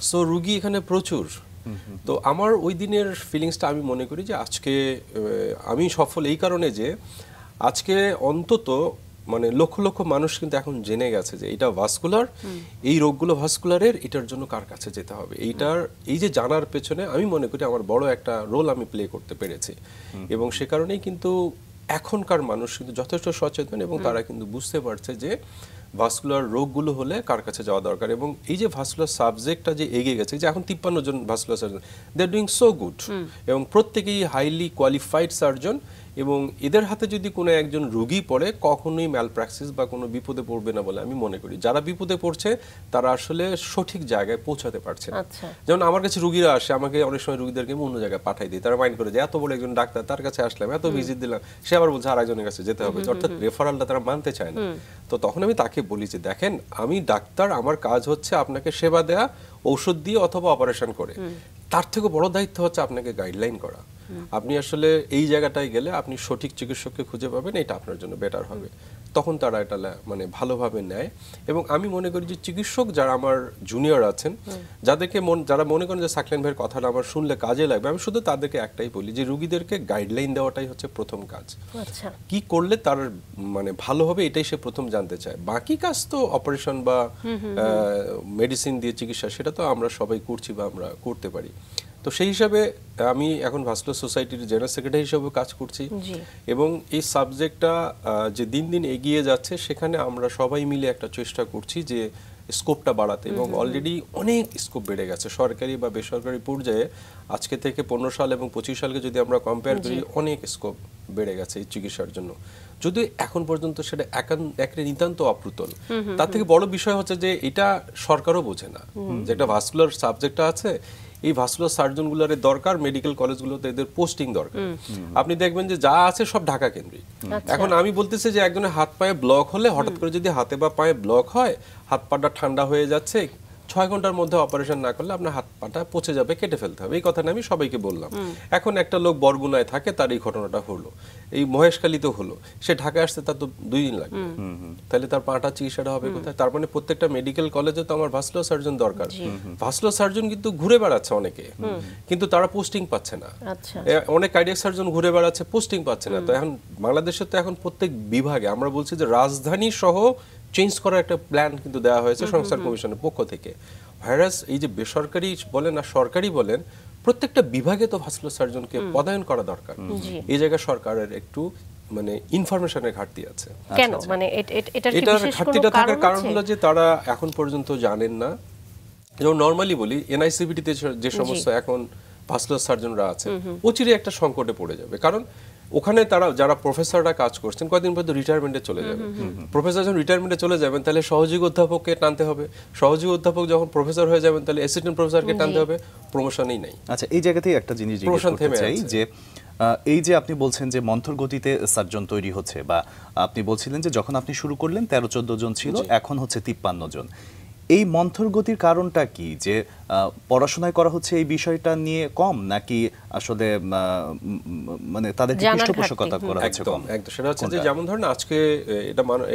সো রুগী এখানে প্রচুর। তো আমার ওই দিনের ফিলিংসটা আমি মনে করি যে আজকে আমি সফল এই কারণে যে আজকে অন্তত মানে লক্ষ লক্ষ মানুষ কিন্তু এখন জেনে গেছে যে এটা ভাস্কুলার, এই রোগগুলো ভাস্কুলারের, এটার জন্য কার কাছে যেতে হবে। এই যে জানার পেছনে আমি মনে করি আমার বড় একটা রোল আমি প্লে করতে পেরেছি। এবং সে কারণেই কিন্তু এখনকার মানুষ কিন্তু যথেষ্ট সচেতন, এবং তারা কিন্তু বুঝতে পারছে যে ভাস্কুলার রোগগুলো হলে কার কাছে যাওয়া দরকার। এবং এই যে ভাস্কুলার সাবজেক্টটা যে এগিয়ে গেছে, যে এখন 53 জন vascular surgeon, they are doing so good, এবং প্রত্যেকেই হাইলি কোয়ালিফাইড সার্জন। এবং এদের হাতে যদি কোনো একজন রোগী পড়ে, কখনোই ম্যালপ্র্যাকটিস বা কোনো বিপদে পড়বে না বলে আমি মনে করি। যারা বিপদে পড়ছে তারা আসলে সঠিক জায়গায় পৌঁছাতে পারছে না। যেমন আমার কাছে রোগীরা আসে, আমাকে অনেক সময় রোগীদেরকে অন্য জায়গায় পাঠাই দিই, তারা মাইন্ড করে যে এত বড় একজন ডাক্তার, তার কাছে আসলাম, এত ভিজিট দিলাম, সে আবার বলছে আর একজনের কাছে যেতে হবে, অর্থাৎ রেফারালটা তারা মানতে চায় না। তো তখন আমি তাকে বলি যে দেখেন, আমি ডাক্তার, আমার কাজ হচ্ছে আপনাকে সেবা দেয়া, ঔষধ দিয়ে অথবা অপারেশন করে। তার থেকে বড় দায়িত্ব হচ্ছে আপনাকে গাইডলাইন করা। আপনি আসলে এই জায়গাটায় গেলে আপনি সঠিক চিকিৎসককে খুঁজে পাবেন, এটা আপনার জন্য বেটার হবে। তখন তারা এটা মানে ভালোভাবে নেয়। এবং আমি মনে করি যে চিকিৎসক যারা আমার জুনিয়র আছেন, যারা মনে করেন যে সাকলায়েন ভাইয়ের কথাটা আমার শুনলে কাজে লাগবে, আমি শুধু তাদেরকে একটাই বলি যে রুগীদেরকে গাইডলাইন দেওয়াটাই হচ্ছে প্রথম কাজ। আচ্ছা, কি করলে তার মানে ভালো হবে এটাই সে প্রথম জানতে চায়। বাকি কাজ তো অপারেশন বা মেডিসিন দিয়ে চিকিৎসা, সেটা তো আমরা সবাই করছি বা আমরা করতে পারি। তো সেই হিসাবে আমি এখন ভাস্কুলার সোসাইটির জেনারেল সেক্রেটারি হিসেবে কাজ করছি এবং এই সাবজেক্টটা যে দিন দিন এগিয়ে যাচ্ছে সেখানে আমরা সবাই মিলে একটা চেষ্টা করছি যে স্কোপটা বাড়াতে, এবং অলরেডি অনেক স্কোপ বেড়ে গেছে সরকারি বা বেসরকারি পর্যায়ে। আজকে থেকে 15 সাল এবং 25 সালকে যদি আমরা কম্পেয়ার করি, অনেক স্কোপ বেড়ে গেছে এই চিকিৎসার জন্য, যদিও এখন পর্যন্ত সেটা একটা নিতান্ত অপ্রতুল। তার থেকে বড় বিষয় হচ্ছে যে এটা সরকারও বোঝে না যে একটা ভাস্কুলার সাবজেক্টটা আছে, এই ভাস্কুলার সার্জনগুলোর দরকার, মেডিকেল কলেজগুলোতে এদের পোস্টিং দরকার। আপনি দেখবেন যে যা আছে সব ঢাকা কেন্দ্রিক। এখন আমি বলতেছি যে একজনের হাত পায়ে ব্লক হলে, হঠাৎ করে যদি হাতে বা পায়ে ব্লক হয়, হাত পাটা ঠান্ডা হয়ে যাচ্ছে, 6 ঘন্টার মধ্যে অপারেশন না করলে আপনার হাত পাটা পচে যাবে, কেটে ফেলতে হবে, এই কথাটা আমি সবাইকে বললাম। এখন একটা লোক বরগুনায় থাকে, তার এই ঘটনাটা হলো, এই মহেশখালীতে হলো, সে ঢাকায় আসতে তার তো 2 দিন লাগবে, তাহলে তার পাটা চিকিৎসাটা হবে কোথায়? তার মানে প্রত্যেকটা মেডিকেল কলেজে তো আমার ভাস্কুলার সার্জন দরকার। ভাস্কুলার সার্জন কিন্তু ঘুরে বেড়াচ্ছে অনেকে, কিন্তু তারা পোস্টিং পাচ্ছে না। অনেক কার্ডিয়াক সার্জন ঘুরে বেড়াচ্ছে, পোস্টিং পাচ্ছে না। তো এখন বাংলাদেশে তো এখন প্রত্যেক বিভাগে আমরা বলছি যে রাজধানী সহ চেঞ্জ করার একটা প্ল্যান কিন্তু দেওয়া হয়েছে সংস্কার কমিশনের পক্ষ থেকে। ভাইরাস এই যে বেসরকারি বলেন আর সরকারি বলেন, প্রত্যেকটা বিভাগে তো ভাস্কুলার সার্জনকে পদায়ন করা দরকার। এই জায়গায় সরকারের একটু মানে ইনফরমেশনের ঘাটতি আছে। কেন? মানে এটার ঘাটতিটা থাকার কারণ হলো যে তারা এখন পর্যন্ত জানেন না। যেমন নরমালি বলি, এনআইসিবিটিতে যে সমস্ত এখন ভাস্কুলার সার্জনরা আছে, অচিরে একটা সংকটে পড়ে যাবে। কারণ ওখানে তারা যারা প্রফেসররা কাজ করছেন কয়েকদিন পর রিটায়ারমেন্টে চলে যাবে। প্রফেসর যখন রিটায়ারমেন্টে চলে যাবেন তাহলে সহযোগী অধ্যাপককে টানতে হবে, সহযোগী অধ্যাপক যখন প্রফেসর হয়ে যাবেন তাহলে অ্যাসিস্ট্যান্ট প্রফেসরকে টানতে হবে, প্রমোশনই নাই। আচ্ছা, এই জায়গাতেই একটা জিনিস জিজ্ঞেস করতে চাই যে এই যে আপনি বলছেন যে মন্থর গতিতে সার্জন তৈরি হচ্ছে, বা আপনি বলছিলেন যে যখন আপনি শুরু করলেন 13-14 জন ছিল, এখন হচ্ছে 53 জন। এই মন্থর গতির কারণটা কি? যে পড়াশোনায় করা হচ্ছে এই বিষয়টা নিয়ে কম, নাকি আসলে মানে তাদেরকে পৃষ্ঠপোষকতা করা হচ্ছে কম? একদম সেটা হচ্ছে যে যেমন ধরেন আজকে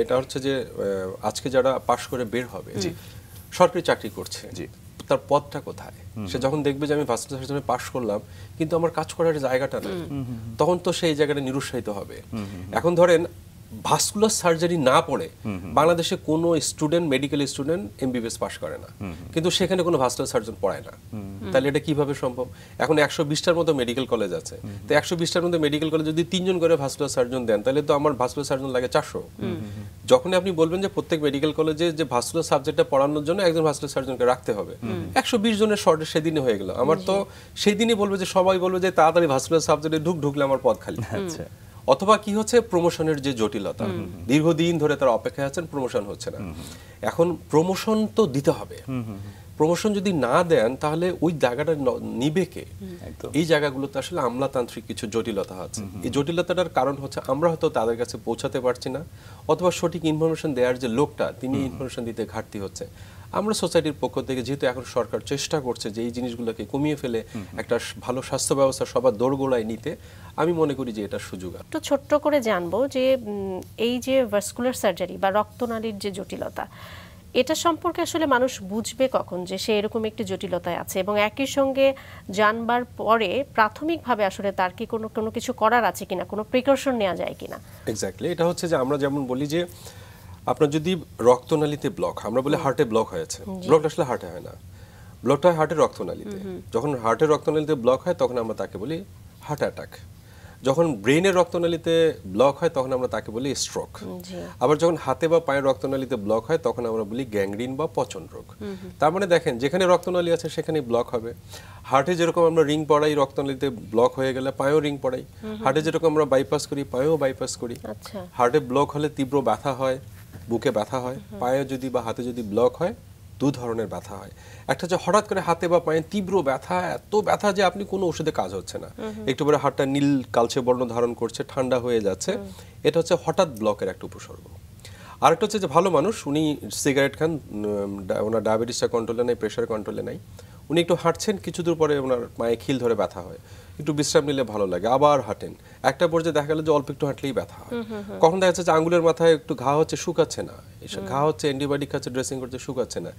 এটা হচ্ছে যে আজকে যারা পাশ করে বের হবে, সরকারি চাকরি করছে, তার পথটা কোথায়? সে যখন দেখবে যে আমি ভাস্কুলার সার্জনে পাশ করলাম কিন্তু আমার কাজ করার জায়গাটা নেই, তখন তো সেই জায়গাটা নিরুৎসাহিত হবে। এখন ধরেন ভাস্কুলার সার্জারি না পড়ে বাংলাদেশে কোনো স্টুডেন্ট, মেডিকেল স্টুডেন্ট এমবিবিএস পাশ করে না, কিন্তু সেখানে কোনো ভাস্কুলার সার্জন পড়ায় না। তাহলে এটা কিভাবে সম্ভব? এখন 120টার মতো মেডিকেল কলেজ আছে, তো 120টার মধ্যে মেডিকেল কলেজ যদি 3 জন করে ভাস্কুলার সার্জন দেন, তাহলে তো আমার ভাস্কুলার সার্জন লাগে 400। যখনই আপনি বলবেন যে প্রত্যেক মেডিকেল কলেজে যে ভাস্কুলার সাবজেক্টটা পড়ানোর জন্য একজন ভাস্কুলার সার্জনকে রাখতে হবে, 120 জনের শর্টে সেদিনই হয়ে গেল। আমার তো সেই দিনই বলবে যে সবাই বলবে যে তাড়াতাড়ি ভাস্কুলার সাবজেক্টে ঢুকলে আমার পদ খালি। অথবা কি হচ্ছে, প্রমোশনের যে জটিলতা, দীর্ঘদিন ধরে তারা অপেক্ষায় আছেন, প্রমোশন হচ্ছে না। এখন প্রমোশন তো দিতে হবে, প্রমোশন যদি না দেন তাহলে ওই জায়গাটা নিবে কে? এই জায়গাগুলোতে আসলে আমলাতান্ত্রিক কিছু জটিলতা আছে। এই জটিলতাটার কারণ হচ্ছে আমরা হয়তো তাদের কাছে পৌঁছাতে পারছি না, অথবা সঠিক ইনফরমেশন দেওয়ার যে লোকটা, তিনি ইনফরমেশন দিতে ঘাটতি হচ্ছে। আমরা সোসাইটির পক্ষ থেকে যেহেতু এখন সরকার চেষ্টা করছে যে এই জিনিসগুলোকে কমিয়ে ফেলে একটা ভালো স্বাস্থ্য ব্যবস্থা সবার দোরগোড়ায় নিতে, আমি মনে করি যে এটা সুযোগ। একটু ছোট্ট করে জানবো যে এই যে ভাস্কুলার সার্জারি বা রক্তনালীর যে জটিলতা, এটা সম্পর্কে আসলে মানুষ বুঝবে কখন যে সে এরকম একটি জটিলতায় আছে, এবং একই সঙ্গে জানবার পরে প্রাথমিকভাবে আসলে তার কি কোনো কিছু করার আছে কিনা, কোনো প্রিকশন নেওয়া যায় কিনা? এক্স্যাক্টলি, এটা হচ্ছে যে আমরা যেমন বলি যে আপনার যদি রক্তনালীতে ব্লক, আমরা বলি হার্টে ব্লক হয়েছে, ব্লকটা আসলে হার্টে হয় না, ব্লকটা হয় হার্টের রক্তনালীতে। যখন হার্টের রক্তনালীতে ব্লক হয় তখন আমরা তাকে বলি হার্ট অ্যাটাক। যখন ব্রেনের রক্তনালীতে ব্লক হয় তখন আমরা তাকে বলি স্ট্রোক। আবার যখন হাতে বা পায়ের রক্তনালীতে ব্লক হয় তখন আমরা বলি গ্যাংগ্রিন বা পচন রোগ। তার মানে দেখেন, যেখানে রক্তনালী আছে সেখানে ব্লক হবে। হার্টে যেরকম আমরা রিং পড়াই, রক্তনালীতে ব্লক হয়ে গেলে পায়েও রিং পড়াই। হার্টে যেরকম আমরা বাইপাস করি, পায়েও বাইপাস করি। হার্টে ব্লক হলে তীব্র ব্যথা হয়, বুকে ব্যথা হয়। পায়ে যদি বা হাতে যদি ব্লক হয়, 2 ধরনের ব্যথা হয়। একটা হচ্ছে হঠাৎ করে হাতে বা পায়ে তীব্র ব্যথা, এত ব্যথা যে আপনি কোনো ওষুধে কাজ হচ্ছে না, একটু পরে হাতটা নীল কালচে বর্ণ ধারণ করছে, ঠান্ডা হয়ে যাচ্ছে, এটা হচ্ছে হঠাৎ ব্লকের একটা উপসর্গ। আরেকটা হচ্ছে যে ভালো মানুষ, উনি সিগারেট খান, ওনার ডায়াবেটিসটা কন্ট্রোলে নাই, প্রেশার কন্ট্রোলে নাই, উনি একটু হাঁটছেন, কিছু দূর পরে ওনার পায়ে খিল ধরে ব্যথা হয়, একটু বিশ্রাম নিলে ভালো লাগে, আবার হাঁটেন, একটা পর্যায়ে দেখা গেল যে অল্প একটু হাঁটলেই ব্যথা হয়। কখন দেখা যাচ্ছে যে আঙ্গুলের মাথায় একটু ঘা হচ্ছে, শুকাচ্ছে না, ঘা হচ্ছে, অ্যান্টিবায়োটিক খাচ্ছে, ড্রেসিং করছে, শুকাচ্ছে না,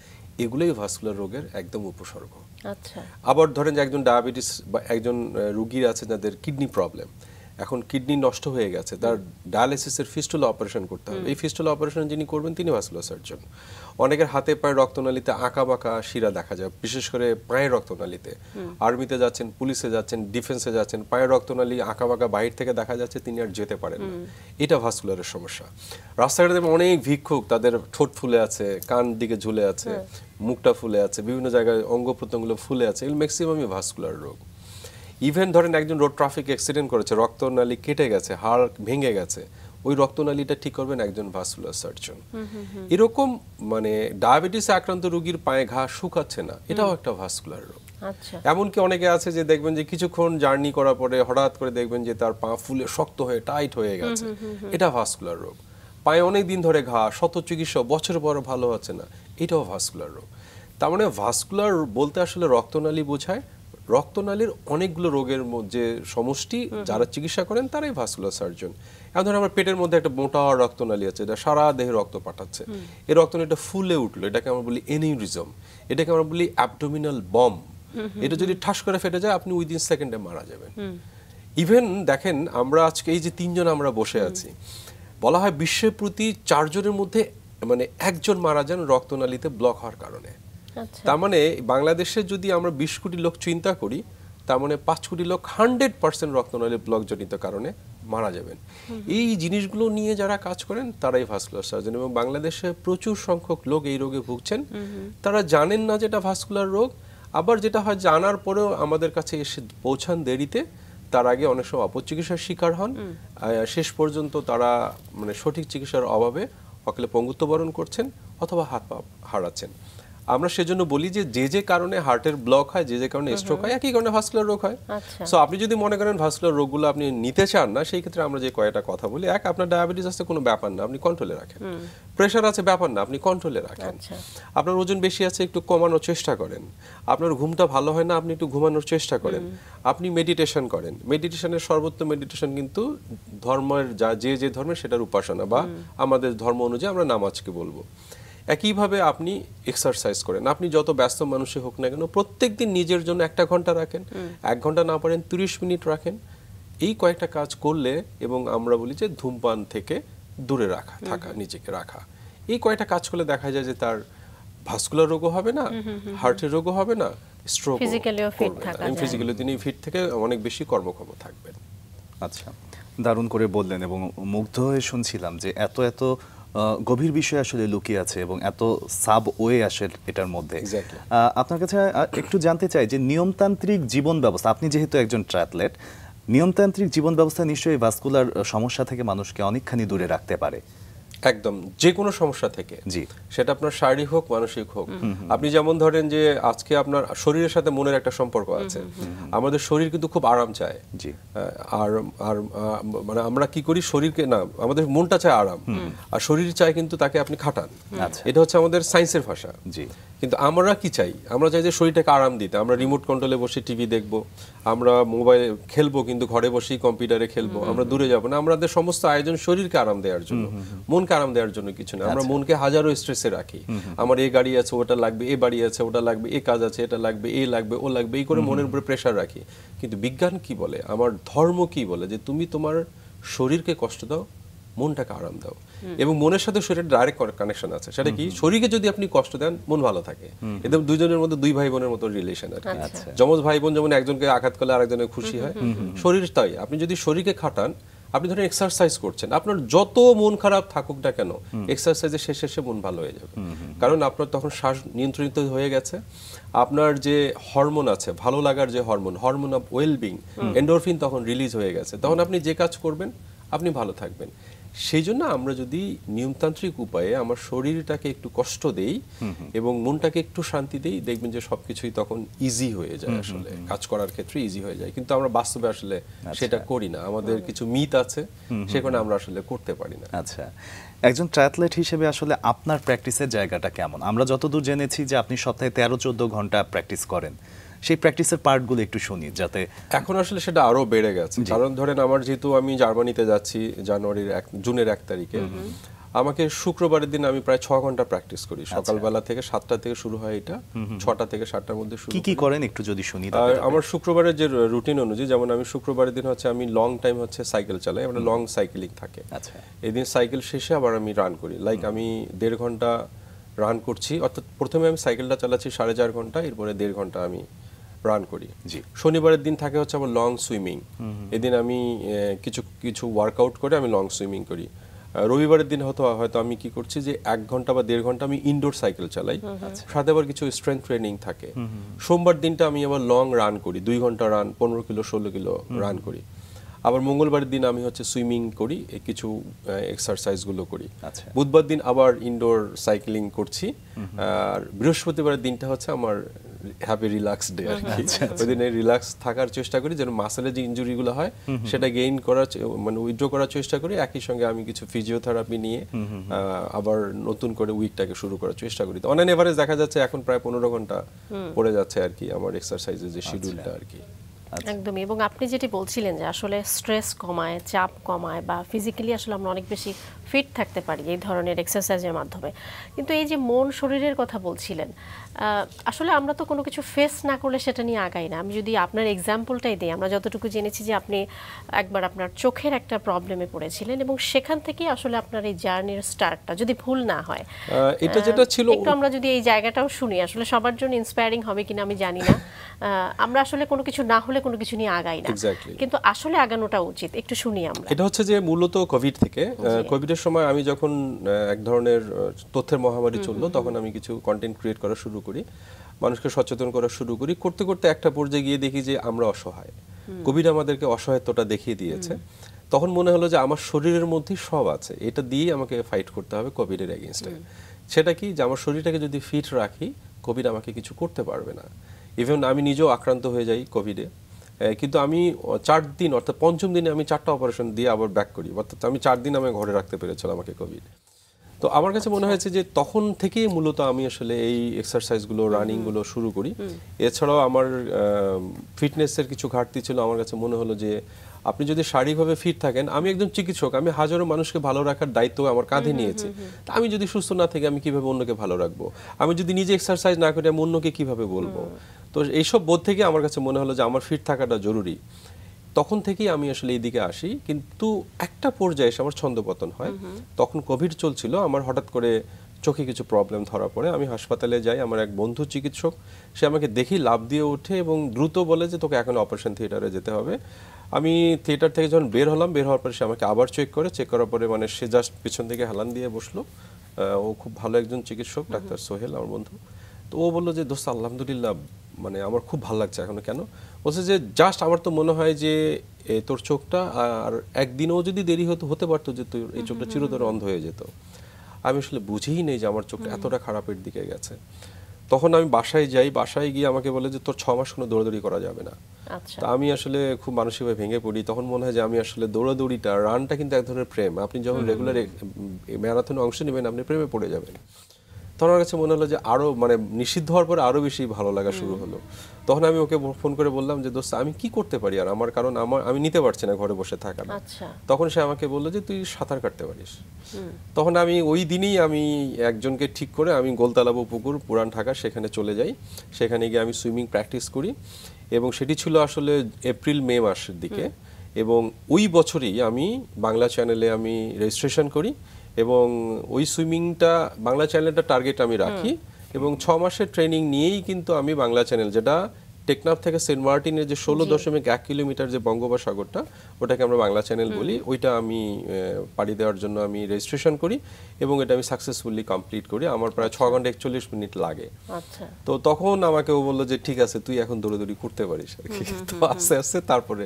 এগুলোই ভাস্কুলার রোগের একদম উপসর্গ। আচ্ছা। আবার ধরেন যে একজন ডায়াবেটিস বা একজন রুগীর আছে যাদের কিডনি প্রবলেম, এখন কিডনি নষ্ট হয়ে গেছে, তার ডায়ালিসিসের ফিস্টুলা অপারেশন করতে হবে, এই ফিস্টুলা অপারেশন যিনি করবেন তিনি ভাস্কুলার সার্জন। অনেকের হাতে পায়ে রক্তনালীতে আঁকা বাঁকা শিরা দেখা যায়, বিশেষ করে পায়ের রক্তনালীতে। আর্মিতে যাচ্ছেন, পুলিশে যাচ্ছেন, ডিফেন্সে যাচ্ছেন, পায়ের রক্তনালী আঁকা বাঁকা বাইরে থেকে দেখা যাচ্ছে, তিনি আর যেতে পারেন না, এটা ভাস্কুলারের সমস্যা। রাস্তাঘাটে অনেক ভিক্ষুক, তাদের ঠোঁট ফুলে আছে, কান দিকে ঝুলে আছে, মুখটা ফুলে আছে, বিভিন্ন জায়গায় অঙ্গ প্রত্যঙ্গগুলো ফুলে আছে, এগুলো ম্যাক্সিমামই ভাস্কুলার রোগ। ইভেন ধরেন একজন রোড ট্রাফিক অ্যাক্সিডেন্ট করেছে, রক্তনালী কেটে গেছে, হাড় ভেঙে গেছে, ওই রক্তনালীটা ঠিক করবেন একজন ভাস্কুলার সার্জন। এরকম মানে ডায়াবেটিস আক্রান্ত রোগীর পায়ে ঘা শুকাচ্ছে না, এটাও একটা ভাস্কুলার রোগ। আচ্ছা। এমনকি অনেকে আছে যে দেখবেন যে কিছুক্ষণ জার্নি করার পরে হঠাৎ করে দেখবেন যে তার পা ফুলে শক্ত হয়ে টাইট হয়ে গেছে, এটা ভাস্কুলার রোগ। পায়ে অনেক দিন ধরে ঘা, শত চিকিৎসা, বছর পর ভালো হচ্ছে না, এটাও ভাস্কুলার রোগ। তার মানে ভাস্কুলার বলতে আসলে রক্তনালী বোঝায়, রক্তনালীর অনেকগুলো রোগের মধ্যে সমষ্টি, যারা চিকিৎসা করেন তারাই ভাস্কুলার সার্জন। এখন ধরেন আমার পেটের মধ্যে একটা মোটা রক্তনালী আছে, এটা সারা দেহে রক্ত পাঠাচ্ছে, এই রক্তনালীটা ফুলে উঠলো, এটাকে আমরা বলি এনিউরিজম, এটাকে আমরা বলি অ্যাবডোমিনাল বম। এটা যদি ঠাস করে ফেটে যায়, আপনি উইদিন সেকেন্ডে মারা যাবেন। ইভেন দেখেন আমরা আজকে এই যে 3 জন আমরা বসে আছি, বলা হয় বিশ্বের প্রতি 4 জনের মধ্যে মানে 1 জন মারা যান রক্তনালীতে ব্লক হওয়ার কারণে। তার মানে বাংলাদেশে যদি আমরা 20 কোটি লোক চিন্তা করি, তার মানে 5 কোটি লোক 100% রক্তনালী ব্লক জনিত কারণে মারা যাবেন। এই জিনিসগুলো নিয়ে যারা কাজ করেন তারাই ভাস্কুলার সার্জন, এবং বাংলাদেশে প্রচুর সংখ্যক লোক এই রোগে ভুগছেন, তারা জানেন না যেটা ভাস্কুলার রোগ, আবার যেটা হয় জানার পরেও আমাদের কাছে এসে পৌঁছান দেরিতে, তার আগে অনেক সময় অপচিকিৎসার শিকার হন, শেষ পর্যন্ত তারা মানে সঠিক চিকিৎসার অভাবে অকালে পঙ্গুত্ব বরণ করছেন অথবা হাত পা হারাচ্ছেন। আমরা সেজন্য বলি যে যে কারণে হার্টের ব্লক হয়, যে কারণে স্ট্রোক হয়, একই কারণে ভাস্কুলার রোগ হয়। সো আপনি যদি মনে করেন ভাস্কুলার রোগগুলো আপনি নিতে চান না, সেই ক্ষেত্রে আমরা যে কয়েকটা কথা বলি, এক, আপনার ডায়াবেটিস আছে কোনো ব্যাপার না, আপনি কন্ট্রোলে রাখেন। প্রেশার আছে ব্যাপার না, আপনি কন্ট্রোলে রাখেন। আপনার ওজন বেশি আছে, একটু কমানোর চেষ্টা করেন। আপনার ঘুমটা ভালো হয় না, আপনি একটু ঘুমানোর চেষ্টা করেন। আপনি মেডিটেশন করেন, মেডিটেশনের সর্বোত্তম মেডিটেশন কিন্তু ধর্মের যে ধর্মের সেটার উপাসনা, বা আমাদের ধর্ম অনুযায়ী আমরা নামাজকে বলবো। একইভাবে আপনি এক্সারসাইজ করেন, আপনি যত ব্যস্ত মানুষই হোক না কেন প্রত্যেকদিন নিজের জন্য 1 ঘন্টা রাখেন, 1 ঘন্টা না পারেন 30 মিনিট রাখেন। এই কয়েকটা কাজ করলে, এবং আমরা বলি যে ধূমপান থেকে দূরে থাকা, নিজেকে রাখা, এই কয়েকটা কাজ করলে দেখা যায় যে তার ভাস্কুলার রোগও হবে না, হার্টের রোগও হবে না, স্ট্রোক ফিজিক্যালিও ফিট থাকা যায়, ফিজিক্যালি তিনি ফিট থেকে অনেক বেশি কর্মক্ষম থাকবেন। আচ্ছা, দারুণ করে বললেন এবং মুগ্ধ হয়ে শুনছিলাম যে এত এত গভীর বিষয় আসলে লুকিয়ে আছে এবং এত সাব ওয়ে আসে এটার মধ্যে। আপনার কাছে একটু জানতে চাই যে নিয়মতান্ত্রিক জীবন ব্যবস্থা, আপনি যেহেতু একজন ট্রায়াথলেট, নিয়মতান্ত্রিক জীবন ব্যবস্থা নিশ্চয়ই ভাস্কুলার সমস্যা থেকে মানুষকে অনেকখানি দূরে রাখতে পারে। একদম, যে কোনো সমস্যা থেকে, জি, সেটা আপনার শারীরিক হোক মানসিক হোক। আপনি যেমন ধরেন যে আজকে আপনার শরীরের সাথে মনের একটা সম্পর্ক আছে, আমাদের শরীর কিন্তু খুব আরাম চায়, জি, আর মানে আমরা কি করি, শরীরকে না, আমাদের মনটা চায় আরাম, আর শরীর চায় কিন্তু তাকে আপনি খাটান। এটা হচ্ছে আমাদের সায়েন্সের ভাষা। জি, কিন্তু আমরা কি চাই, আমরা চাই যে শরীরটাকে আরাম দিতে। আমরা রিমোট কন্ট্রোলে বসে টিভি দেখবো, আমরা মোবাইল খেলবো, কিন্তু ঘরে বসেই কম্পিউটারে খেলবো, আমরা দূরে যাবো না। আমাদের সমস্ত আয়োজন শরীরকে আরাম দেওয়ার জন্য, মনকে আরাম দেওয়ার জন্য কিছু না। আমরা মনকে হাজারো স্ট্রেসে রাখি, আমার এই গাড়ি আছে ওটা লাগবে, এই বাড়ি আছে ওটা লাগবে, এই কাজ আছে এটা লাগবে, এই লাগবে ও লাগবে, এই করে মনের উপরে প্রেশার রাখি। কিন্তু বিজ্ঞান কি বলে, আমার ধর্ম কি বলে, যে তুমি তোমার শরীরকে কষ্ট দাও, মনটাকে আরাম দাও। এবং মনের সাথে শরীরের ডাইরেক্ট কানেকশন আছে। সেটা কি, শরীরকে যদি আপনি কষ্ট দেন মন ভালো থাকে। এদের দুইজনের মধ্যে 2 ভাই বোনের মতো রিলেশন আর কি। যমজ ভাই বোন যেমন একজনকে আঘাত করলে আরেকজনের খুশি হয়, শরীর তাই। আপনি যদি শরীরকে খাটান, আপনি ধরেন এক্সারসাইজ করছেন, আপনার যত মন খারাপ থাকুক না কেন, এক্সারসাইজের শেষে মন ভালো হয়ে যাবে, কারণ আপনার তখন শ্বাস নিয়ন্ত্রিত হয়ে গেছে। আপনার যে হরমোন আছে, ভালো লাগার যে হরমোন অফ ওয়েলবিং, এন্ডোরফিন তখন রিলিজ হয়ে গেছে। তখন আপনি যে কাজ করবেন আপনি ভালো থাকবেন। সেই জন্য আমরা যদি নিয়মতান্ত্রিক উপায়ে আমার শরীরটাকে একটু কষ্ট দেই এবং মনটাকে একটু শান্তি দেই, দেখবেন যে সবকিছুই তখন ইজি হয়ে যায়, আসলে কাজ করার ক্ষেত্রে ইজি হয়ে যায়। কিন্তু আমরা বাস্তবে আসলে সেটা করি না, আমাদের কিছু মিথ আছে, সেখানে আমরা আসলে করতে পারি না। আচ্ছা, একজন ট্রায়াথলেট হিসেবে আসলে আপনার প্র্যাকটিসের জায়গাটা কেমন? আমরা যতদূর জেনেছি যে আপনি সপ্তাহে 13-14 ঘন্টা প্র্যাকটিস করেন, সেই প্র্যাকটিসের পার্টগুলো একটু শুনি যাতে। এখন আসলে সেটা আরো বেড়ে গেছে, কারণ ধরেন আমার যেহেতু আমি জার্মানিতে যাচ্ছি জুনের 1 তারিখে, আমাকে শুক্রবারের দিন আমি প্রায় 6 ঘন্টা প্র্যাকটিস করি। সকালবেলা থেকে 7টা থেকে শুরু হয়, এটা 6টা থেকে 7টার মধ্যে শুরু। কি করেন একটু যদি শুনি। আমার শুক্রবারের যে রুটিন অনুযায়ী, যেমন আমি শুক্রবারের দিন হচ্ছে আমি লং টাইম হচ্ছে সাইকেল চালাই, মানে লং সাইকেলিং থাকে। আচ্ছা, এই দিন সাইকেল শেষে আবার আমি রান করি, লাইক আমি 1.5 ঘন্টা রান করছি, অর্থাৎ প্রথমে আমি সাইকেলটা চালাচ্ছি 4.5 ঘন্টা, এরপরে 1.5 ঘন্টা আমি রান করি। শনিবারের দিন থাকে হচ্ছে আমার লং সুইমিং, এদিন আমি কিছু ওয়ার্কআউট করে আমি লং সুইমিং করি। রবিবারের দিন হয়তো আমি কি করছি যে 1 ঘন্টা বা 1.5 ঘন্টা আমি ইনডোর সাইকেল চালাই, সাথে আবার কিছু স্ট্রেংথ ট্রেনিং থাকে। সোমবার দিনটা আমি আবার লং রান করি, 2 ঘন্টা রান, 15 কিলো 16 কিলো রান করি। আবার মঙ্গলবারের দিন আমি হচ্ছে সুইমিং করি, কিছু এক্সারসাইজগুলো করি। বুধবার দিন আবার ইনডোর সাইক্লিং করছি। আর বৃহস্পতিবারের দিনটা হচ্ছে আমার হ্যাপি রিল্যাক্স ডে আর কি। ওই দিনে রিল্যাক্স থাকার চেষ্টা করি, যেন মাসেলের যে ইনজুরিগুলো হয় সেটা গেইন করার, মানে উইথড্র করার চেষ্টা করি। একই সঙ্গে আমি কিছু ফিজিওথেরাপি নিয়ে আবার নতুন করে উইকটাকে শুরু করার চেষ্টা করি। তো অন এভারেজ দেখা যাচ্ছে এখন প্রায় 15 ঘন্টা পড়ে যাচ্ছে আর কি আমার এক্সারসাইজের যে শিডিউলটা আর কি। একদমই। এবং আপনি যেটি বলছিলেন যে আসলে স্ট্রেস কমায়, চাপ কমায়, বা ফিজিক্যালি আসলে আমরা অনেক বেশি ফিট থাকতে পারি এই ধরনের এক্সারসাইজের মাধ্যমে। কিন্তু এই যে মন শরীরের কথা বলছিলেন, আসলে আমরা তো কোনো কিছু ফেস না করলে সেটা নিয়ে আগাই না। আমি যদি আপনার এক্সাম্পলটাই দিই, আমরা যতটুকু জেনেছি যে আপনি একবার আপনার চোখের একটা প্রবলেমে পড়েছিলেন এবং সেখান থেকেই আসলে আপনার এই জার্নির স্টার্টটা, যদি ভুল না হয়। এটা যেটা ছিল, একটু আমরা যদি এই জায়গাটাও শুনি, আসলে সবার জন্য ইন্সপায়ারিং হবে কিনা আমি জানি না। আমরা আসলে কোনো কিছু না হলে কোনো কিছু নিয়ে আগাই না, কিন্তু আসলে আগানোটা উচিত। একটু শুনি আমরা। এটা হচ্ছে যে মূলত কোভিড থেকে, কোভিডের সময় আমি যখন এক ধরনের তথ্যের মহামারী চললো, তখন আমি কিছু কন্টেন্ট ক্রিয়েট করা শুরু করি, মানুষকে সচেতন করা শুরু করি। করতে করতে একটা পর্যায়ে গিয়ে দেখি যে আমরা অসহায়, কোভিড আমাদেরকে অসহায়ত্বটা দেখিয়ে দিয়েছে। তখন মনে হলো যে আমার শরীরের মধ্যেই সব আছে, এটা দিয়ে আমাকে ফাইট করতে হবে কোভিডের এগেইনস্টে। সেটা কি, যে আমার শরীরটাকে যদি ফিট রাখি, কোভিড আমাকে কিছু করতে পারবে না। ইভেন আমি নিজেও আক্রান্ত হয়ে যাই কোভিডে, কিন্তু আমি 4 দিন, অর্থাৎ 5ম দিনে আমি 4টা অপারেশন দিয়ে আবার ব্যাক করি, অর্থাৎ আমি 4 দিন আমি ঘরে রাখতে পেরেছিলাম আমাকে কোভিড। তো আমার কাছে মনে হয়েছে যে তখন থেকেই মূলত আমি আসলে এই এক্সারসাইজগুলো, রানিংগুলো শুরু করি। এছাড়াও আমার ফিটনেসের কিছু ঘাটতি ছিল। আমার কাছে মনে হলো যে আপনি যদি শারীরিকভাবে ফিট থাকেন, আমি একজন চিকিৎসক, আমি হাজারো মানুষকে ভালো রাখার দায়িত্ব আমার কাঁধে নিয়েছি। তা আমি যদি সুস্থ না থাকি, আমি কিভাবে অন্যকে ভালো রাখবো? আমি যদি নিজে এক্সারসাইজ না করি, আমি অন্যকে কিভাবে বলবো? তো এইসব বোধ থেকে আমার কাছে মনে হলো যে আমার ফিট থাকাটা জরুরি। তখন থেকেই আমি আসলে এইদিকে আসি। কিন্তু একটা পর্যায়ে এসে আমার ছন্দপতন হয়। তখন কোভিড চলছিল, আমার হঠাৎ করে চোখে কিছু প্রবলেম ধরা পড়ে। আমি হাসপাতালে যাই, আমার এক বন্ধু চিকিৎসক, সে আমাকে দেখি লাফ দিয়ে ওঠে এবং দ্রুত বলে যে তোকে এখন অপারেশন থিয়েটারে যেতে হবে। আমি থিয়েটার থেকে যখন বের হলাম, বের হওয়ার পরে সে আমাকে আবার চেক করার পরে, মানে সে জাস্ট পিছন থেকে হেলান দিয়ে বসলো। ও খুব ভালো একজন চিকিৎসক, ডাক্তার সোহেল আমার বন্ধু। তো ও বললো যে দোস্ত আলহামদুলিল্লাহ, মানে আমার খুব ভালো লাগছে এখন। কেন? বলছে যে জাস্ট আমার তো মনে হয় যে তোর চোখটা আর একদিনও যদি দেরি হতে পারতো যে তোর এই চোখটা চিরতরে অন্ধ হয়ে যেত। আমি আসলে বুঝেই নেই যে আমার চোখটা এতটা খারাপের দিকে গেছে। তখন আমি বাসায় যাই, বাসায় গিয়ে আমাকে বলে যে তোর 6 মাস কোনো দৌড়াদৌড়ি করা যাবে না। তো আমি আসলে খুব মানসিকভাবে ভেঙে পড়ি। তখন মনে হয় যে আমি আসলে দৌড়াদৌড়িটা, রানটা কিন্তু এক ধরনের প্রেম। আপনি যখন রেগুলার ম্যারাথনে অংশ নেবেন, আপনি প্রেমে পড়ে যাবেন। তখন আমার কাছে মনে হলো যে আরো, মানে নিষিদ্ধ হওয়ার পরে আরো বেশি ভালো লাগা শুরু হলো। তখন আমি ওকে ফোন করে বললাম যে দোস্ত আমি কি করতে পারি আর আমার, কারণ আমি নিতে পারছি না ঘরে বসে থাকা। তখন সে আমাকে বললো যে তুই সাঁতার কাটতে পারিস। তখন আমি ওই দিনই আমি একজনকে ঠিক করে আমি গোলতালাবু পুকুর, পুরান ঢাকা, সেখানে চলে যাই। সেখানে গিয়ে আমি সুইমিং প্র্যাকটিস করি এবং সেটি ছিল আসলে এপ্রিল-মে মাসের দিকে। এবং ওই বছরই আমি বাংলা চ্যানেলে আমি রেজিস্ট্রেশন করি এবং ওই সুইমিংটা বাংলা চ্যানেলটা টার্গেট আমি রাখি এবং 6 মাসের ট্রেনিং নিয়েই কিন্তু আমি বাংলা চ্যানেল, যেটা টেকনাফ থেকে সেন্ট মার্টিনের যে 16.1 কিলোমিটার যে বঙ্গোপসাগরটা, ওটাকে আমরা বাংলা চ্যানেল বলি, ওইটা আমি পাড়ি দেওয়ার জন্য আমি রেজিস্ট্রেশন করি এবং এটা আমি সাকসেসফুলি কমপ্লিট করি। আমার প্রায় 6 ঘন্টা 41 মিনিট লাগে। আচ্ছা, তো তখন আমাকে ও বললো যে ঠিক আছে, তুই এখন দৌড়াদৌড়ি করতে পারিস আর কি। তো আস্তে আস্তে তারপরে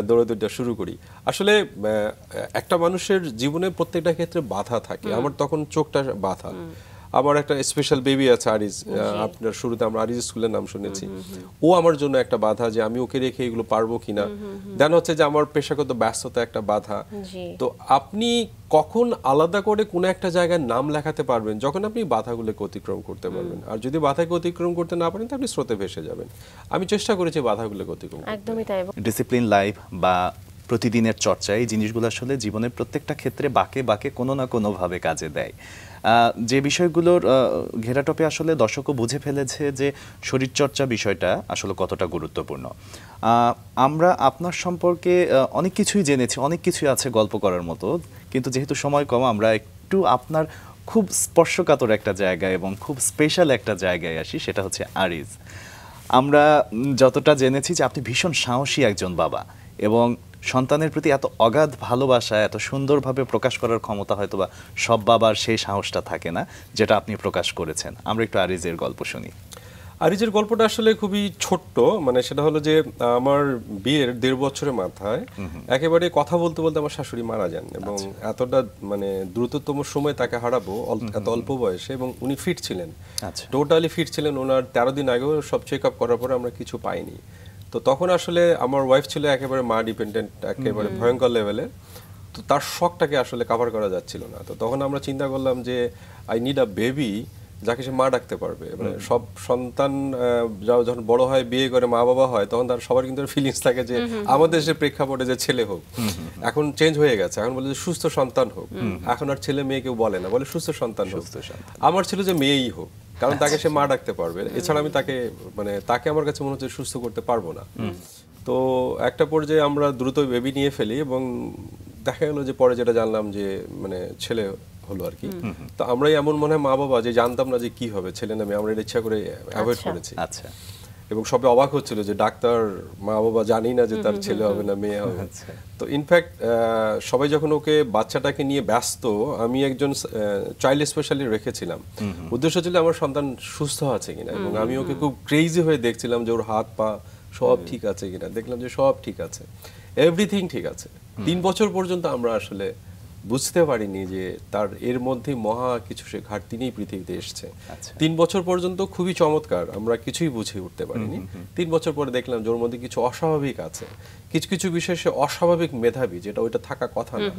দৌড়াদৌড়িটা শুরু করি। আসলে একটা মানুষের জীবনে প্রত্যেকটা ক্ষেত্রে বাধা থাকে। আমার তখন চোখটা বাধা। আমার একটা স্পেশাল বেবি আছে আরিজ, আপনার শুরুতে আমরা আরিজ স্কুলের নাম শুনেছি। ও আমার জন্য একটা বাধা যে আমি ওকে রেখে এগুলো পারবো কিনা। দেন হচ্ছে যে আমার পেশাগত ব্যস্ততা একটা বাধা। তো আপনি কখন আলাদা করে কোন একটা জায়গায় নাম লেখাতে পারবেন? যখন আপনি বাধাগুলোকে অতিক্রম করতে পারবেন। আর যদি বাধাকে অতিক্রম করতে না পারেন, তাহলে স্রোতে ভেসে যাবেন। আমি চেষ্টা করেছি বাধাগুলোকে অতিক্রম করতে। একদমই তাই। ডিসিপ্লিন লাইফ বা প্রতিদিনের চর্চা, এই জিনিসগুলো আসলে জীবনের প্রত্যেকটা ক্ষেত্রে বাঁকে বাঁকে কোনো না কোনোভাবে কাজে দেয়। যে বিষয়গুলোর ঘেরাটোপে আসলে দর্শকও বুঝে ফেলেছে যে শরীরচর্চা বিষয়টা আসলে কতটা গুরুত্বপূর্ণ। আমরা আপনার সম্পর্কে অনেক কিছুই জেনেছি, অনেক কিছুই আছে গল্প করার মতো, কিন্তু যেহেতু সময় কম, আমরা একটু আপনার খুব স্পর্শকাতর একটা জায়গায় এবং খুব স্পেশাল একটা জায়গায় আসি, সেটা হচ্ছে আরিজ। আমরা যতটা জেনেছি যে আপনি ভীষণ সাহসী একজন বাবা, এবং সন্তানের প্রতি এত অগাধ ভালোবাসা এত সুন্দরভাবে প্রকাশ করার ক্ষমতা হয়তো বা সব বাবার সেই সাহসটা থাকে না, যেটা আপনি প্রকাশ করেছেন। আমরা একটু আরিজের গল্প শুনি। আরিজের গল্পটা আসলে খুবই ছোট্ট, মানে সেটা হলো যে আমার বিয়ের 1.5 বছরের মাথায় একেবারে কথা বলতে বলতে আমার শাশুড়ি মারা যান, এবং এতটা মানে দ্রুততম সময় তাকে হারাবো এত অল্প বয়সে, এবং উনি ফিট ছিলেন, টোটালি ফিট ছিলেন। ওনার 13 দিন আগেও সব চেক আপ করার পরে আমরা কিছু পাইনি। তো তখন আসলে আমার ওয়াইফ ছিল একেবারে মা ডিপেন্ডেন্ট, একেবারে ভয়ঙ্কর লেভেলের। তো তার শখটাকে আসলে কভার করা যাচ্ছিল না। তো তখন আমরা চিন্তা করলাম যে আই নিড আ বেবি যাকে সে মা ডাকতে পারবে। মানে সব সন্তান যখন বড় হয়, বিয়ে করে, মা বাবা হয়, তখন তার সবার কিন্তু ফিলিংস থাকে যে আমাদের দেশের প্রেক্ষাপটে যে ছেলে হোক। এখন চেঞ্জ হয়ে গেছে, এখন বলে যে সুস্থ সন্তান হোক। এখন আর ছেলে মেয়ে কেউ বলে না, বলে সুস্থ সন্তান হোক। আমার ছিল যে মেয়েই হোক, কারণ তাকে সে মা ডাকতে পারবে। এছাড়া আমি তাকে আমার কাছে মনে হচ্ছে সুস্থ করতে পারবো না। তো একটা পর্যায়ে আমরা দ্রুত বেবি নিয়ে ফেলি, এবং দেখা গেল যে পরে যেটা জানলাম যে মানে ছেলে হলো আর কি। তো আমরাই এমন মনে হয় মা বাবা যে জানতাম না যে কি হবে, ছেলে না মেয়ে, আমরা এটা ইচ্ছা করে অ্যাভয়েড করেছি। আচ্ছা। এবং সবে অবাক হচ্ছিল যে ডাক্তার, মা বাবা জানি না যে তার ছেলে হবে না মেয়ে হবে। তো ইনফ্যাক্ট সবাই যখন ওকে বাচ্চাটাকে নিয়ে ব্যস্ত, আমি একজন চাইল্ড স্পেশালি রেখেছিলাম। উদ্দেশ্য ছিল আমার সন্তান সুস্থ আছে কিনা, এবং আমি ওকে খুব ক্রেজি হয়ে দেখছিলাম যে ওর হাত পা সব ঠিক আছে কিনা। দেখলাম যে সব ঠিক আছে, এভরিথিং ঠিক আছে। 3 বছর পর্যন্ত আমরা আসলে বুঝতে পারিনি যে তার এর মধ্যে মহা কিছু সে ঘাটতি নিয়ে পৃথিবীতে এসছে। 3 বছর পর্যন্ত খুবই চমৎকার, আমরা কিছুই বুঝে উঠতে পারিনি। 3 বছর পরে দেখলাম যে ওর মধ্যে কিছু অস্বাভাবিক আছে। কিছু কিছু বিষয়ে সে অস্বাভাবিক মেধাবী, যেটা ওইটা থাকা কথা না।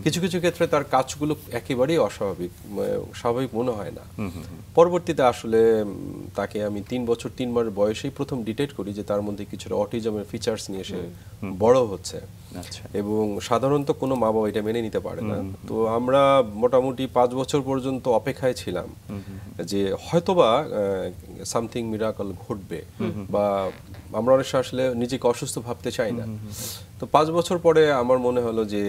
কিছু কিছু ক্ষেত্রে তার কাজগুলো একেবারেই অস্বাভাবিক, স্বাভাবিক মনে হয় না। পরবর্তীতে আসলে তাকে আমি 3 বছর 3 মাস বয়সেই প্রথম ডিটেক্ট করি যে তার মধ্যে কিছুটা অটিজমের ফিচার্স নিয়ে সে বড় হচ্ছে, এবং সাধারণত কোনো মা বাবা এটা মেনে নিতে পারে না। তো আমরা মোটামুটি 5 বছর পর্যন্ত অপেক্ষায় ছিলাম যে হয়তোবা সামথিং মিরাকল ঘটবে, বা আমরা অনেক আসলে নিজেকে অসুস্থ ভাবতে চাই না। তো 5 বছর পরে আমার মনে হলো যে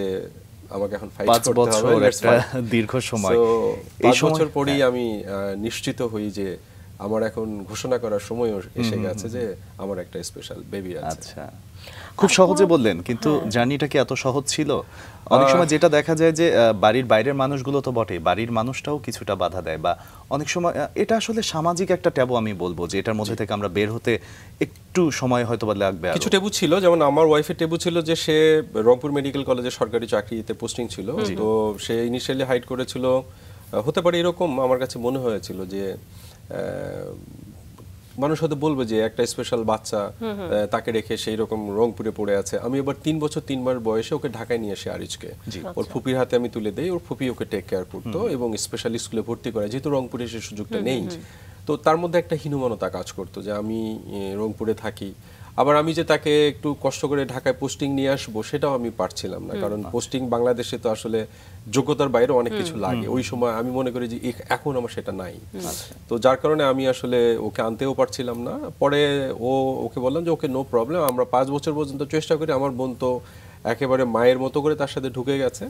আমাকে এখন ফাইট করতে হবে, একটা দীর্ঘ সময়। 5 বছর পরেই আমি নিশ্চিত হই যে আমার এখন ঘোষণা করার সময় এসে গেছে যে আমার একটা স্পেশাল বেবি আছে। আচ্ছা, খুব সহজে বললেন, কিন্তু জার্নিটা কি এত সহজ ছিল? অনেক সময় যেটা দেখা যায় যে বাড়ির বাইরের মানুষগুলো তো বটে, বাড়ির মানুষটাও কিছুটা বাধা দেয়, বা অনেক সময় এটা আসলে সামাজিক একটা ট্যাবু আমি বলবো, যে এটার মধ্যে থেকে আমরা বের হতে একটু সময় হয়তো বা লাগবে। কিছু ট্যাবু ছিল, যেমন আমার ওয়াইফের ট্যাবু ছিল যে সে রংপুর মেডিকেল কলেজে সরকারি চাকরিতে পোস্টিং ছিল। তো সে ইনিশিয়ালি হাইড করেছিল, হতে পারে এরকম আমার কাছে মনে হয়েছিল যে মানুষ হয়তো বলবে যে একটা স্পেশাল বাচ্চা, তাকে রেখে সেই রকম রংপুরে পড়ে আছে। আমি এবার 3 বছর 3 মাস বয়সে ওকে ঢাকায় নিয়ে এসে আরিজকে ওর ফুপির হাতে আমি তুলে দেই, ওর ফুপি ওকে টেক কেয়ার করতো এবং স্পেশাল স্কুলে ভর্তি করে, যেহেতু রংপুরে সে সুযোগটা নেই। তো তার মধ্যে একটা হীনমন্যতা কাজ করতো যে আমি রংপুরে থাকি, আবার আমি যে তাকে একটু কষ্ট করে ঢাকায় পোস্টিং নিয়ে আসবো সেটাও আমি পারছিলাম না, কারণ পোস্টিং বাংলাদেশে তো আসলে যোগ্যতার বাইরে অনেক কিছু লাগে। ওই সময় আমি মনে করি যে এখন আমার সেটা নাই। তো যার কারণে আমি আসলে ওকে আনতেও পারছিলাম না। পরে ওকে বললাম যে ওকে নো প্রবলেম, আমরা 5 বছর পর্যন্ত চেষ্টা করি। আমার বোন তো একেবারে মায়ের মতো করে তার সাথে ঢুকে গেছে।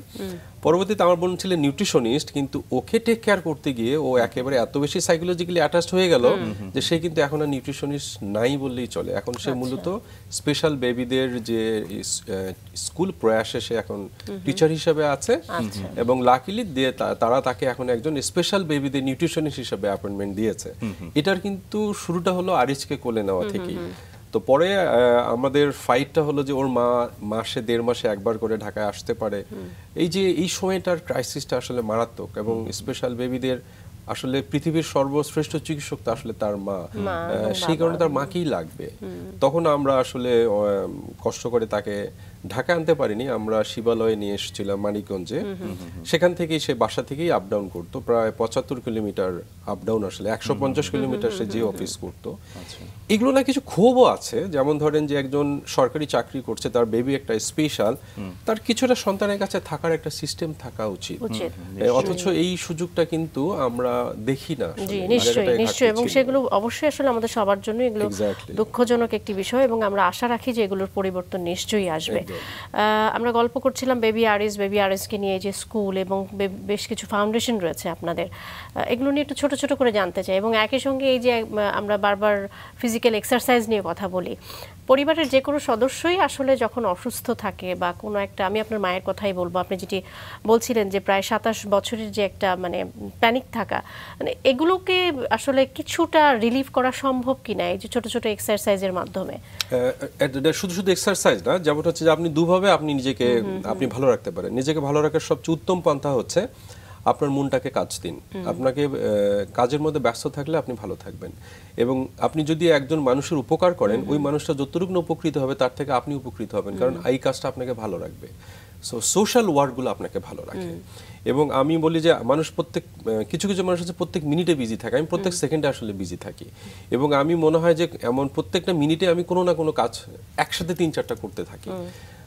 পরবর্তীতে আমার বোন ছিলেন নিউট্রিশনিস্ট, কিন্তু ওকে টেক কেয়ার করতে গিয়ে ও একেবারে এত বেশি সাইকোলজিক্যালি অ্যাটাচড হয়ে গেল যে সে কিন্তু এখন আর নিউট্রিশনিস্ট নাই বললেই চলে। এখন সে মূলত স্পেশাল বেবিদের যে স্কুল প্রয়াসে সে এখন টিচার হিসেবে আছে, এবং লাকিলি দিয়ে তারা তাকে এখন একজন স্পেশাল বেবিদের নিউট্রিশনিস্ট হিসেবে অ্যাপয়েন্টমেন্ট দিয়েছে। এটার কিন্তু শুরুটা হলো আরিজকে কোলে নেওয়া থেকেই। তো পরে আমাদের ফাইটটা হলো যে ওর মা মাসে 1.5 মাসে একবার করে ঢাকায় আসতে পারে। এই যে এই সময়টার ক্রাইসিসটা আসলে মারাত্মক, এবং স্পেশাল বেবিদের আসলে পৃথিবীর সর্বশ্রেষ্ঠ চিকিৎসক তো আসলে তার মা, সেই কারণে তার মাকেই লাগবে। তখন আমরা আসলে কষ্ট করে তাকে ঢাকা আনতে পারিনি, আমরা শিবালয়ে নিয়ে এসেছিলাম মানিকগঞ্জে। সেখান থেকেই সে বাসা থেকেই আপ ডাউন করতো, প্রায় 75 কিলোমিটার আপ ডাউন, আসলে 150 কিলোমিটার সে যে অফিস করতো। এগুলো না কিছু ক্ষোভও আছে, যেমন ধরেন যে একজন সরকারি চাকরি করছে, তার বেবি একটা স্পেশাল, তার কিছুটা সন্তানের কাছে থাকার একটা সিস্টেম থাকা উচিত, অথচ এই সুযোগটা কিন্তু আমরা দেখি না। জি নিশ্চয়ই নিশ্চয়ই, এবং সেগুলো অবশ্যই আসলে আমাদের সবার জন্য এগুলো দুঃখজনক একটি বিষয়, এবং আমরা আশা রাখি যে এগুলোর পরিবর্তন নিশ্চয়ই আসবে। আমরা গল্প করছিলাম বেবি আরিজকে নিয়ে, যে স্কুল এবং বেশ কিছু ফাউন্ডেশন রয়েছে আপনাদের, এগুলো নিয়ে একটু ছোট ছোট করে জানতে চাই। এবং একই সঙ্গে এই যে আমরা বারবার ফিজিক্যাল এক্সারসাইজ নিয়ে কথা বলি, পরিবারের যে কোনো সদস্যই আসলে যখন অসুস্থ থাকে বা কোনো একটা, আমি আপনার মায়ের কথাই বলবো, আপনি যেটি বলছিলেন যে প্রায় 27 বছরের যে একটা মানে প্যানিক থাকা, মানে এগুলোকে আসলে কিছুটা রিলিভ করা সম্ভব কিনা এই যে ছোট ছোট এক্সারসাইজের মাধ্যমে? শুধু শুধু এক্সারসাইজ না, যেমন হচ্ছে যে আপনি দুভাবে আপনি নিজেকে আপনি ভালো রাখতে পারেন। নিজেকে ভালো রাখার সবচেয়ে উত্তম পন্থা হচ্ছে আপনার মনটাকে কাজ দিন। আপনাকে কাজের মধ্যে ব্যস্ত থাকলে আপনি ভালো থাকবেন, এবং আপনি যদি একজন মানুষের উপকার করেন, ওই মানুষটা যতটুকু উপকৃত হবে তার থেকে আপনি উপকৃত হবেন, কারণ এই কাজটা আপনাকে ভালো রাখবে। সো সোশ্যাল ওয়ার্কগুলো আপনাকে ভালো রাখে। এবং আমি বলি যে মানুষ কিছু কিছু মানুষ হচ্ছে প্রত্যেক মিনিটে বিজি থাকে, আমি প্রত্যেক সেকেন্ডে আসলে বিজি থাকি, এবং আমি মনে হয় যে এমন প্রত্যেকটা মিনিটে আমি কোনো না কোনো কাজ একসাথে 3-4টা করতে থাকি।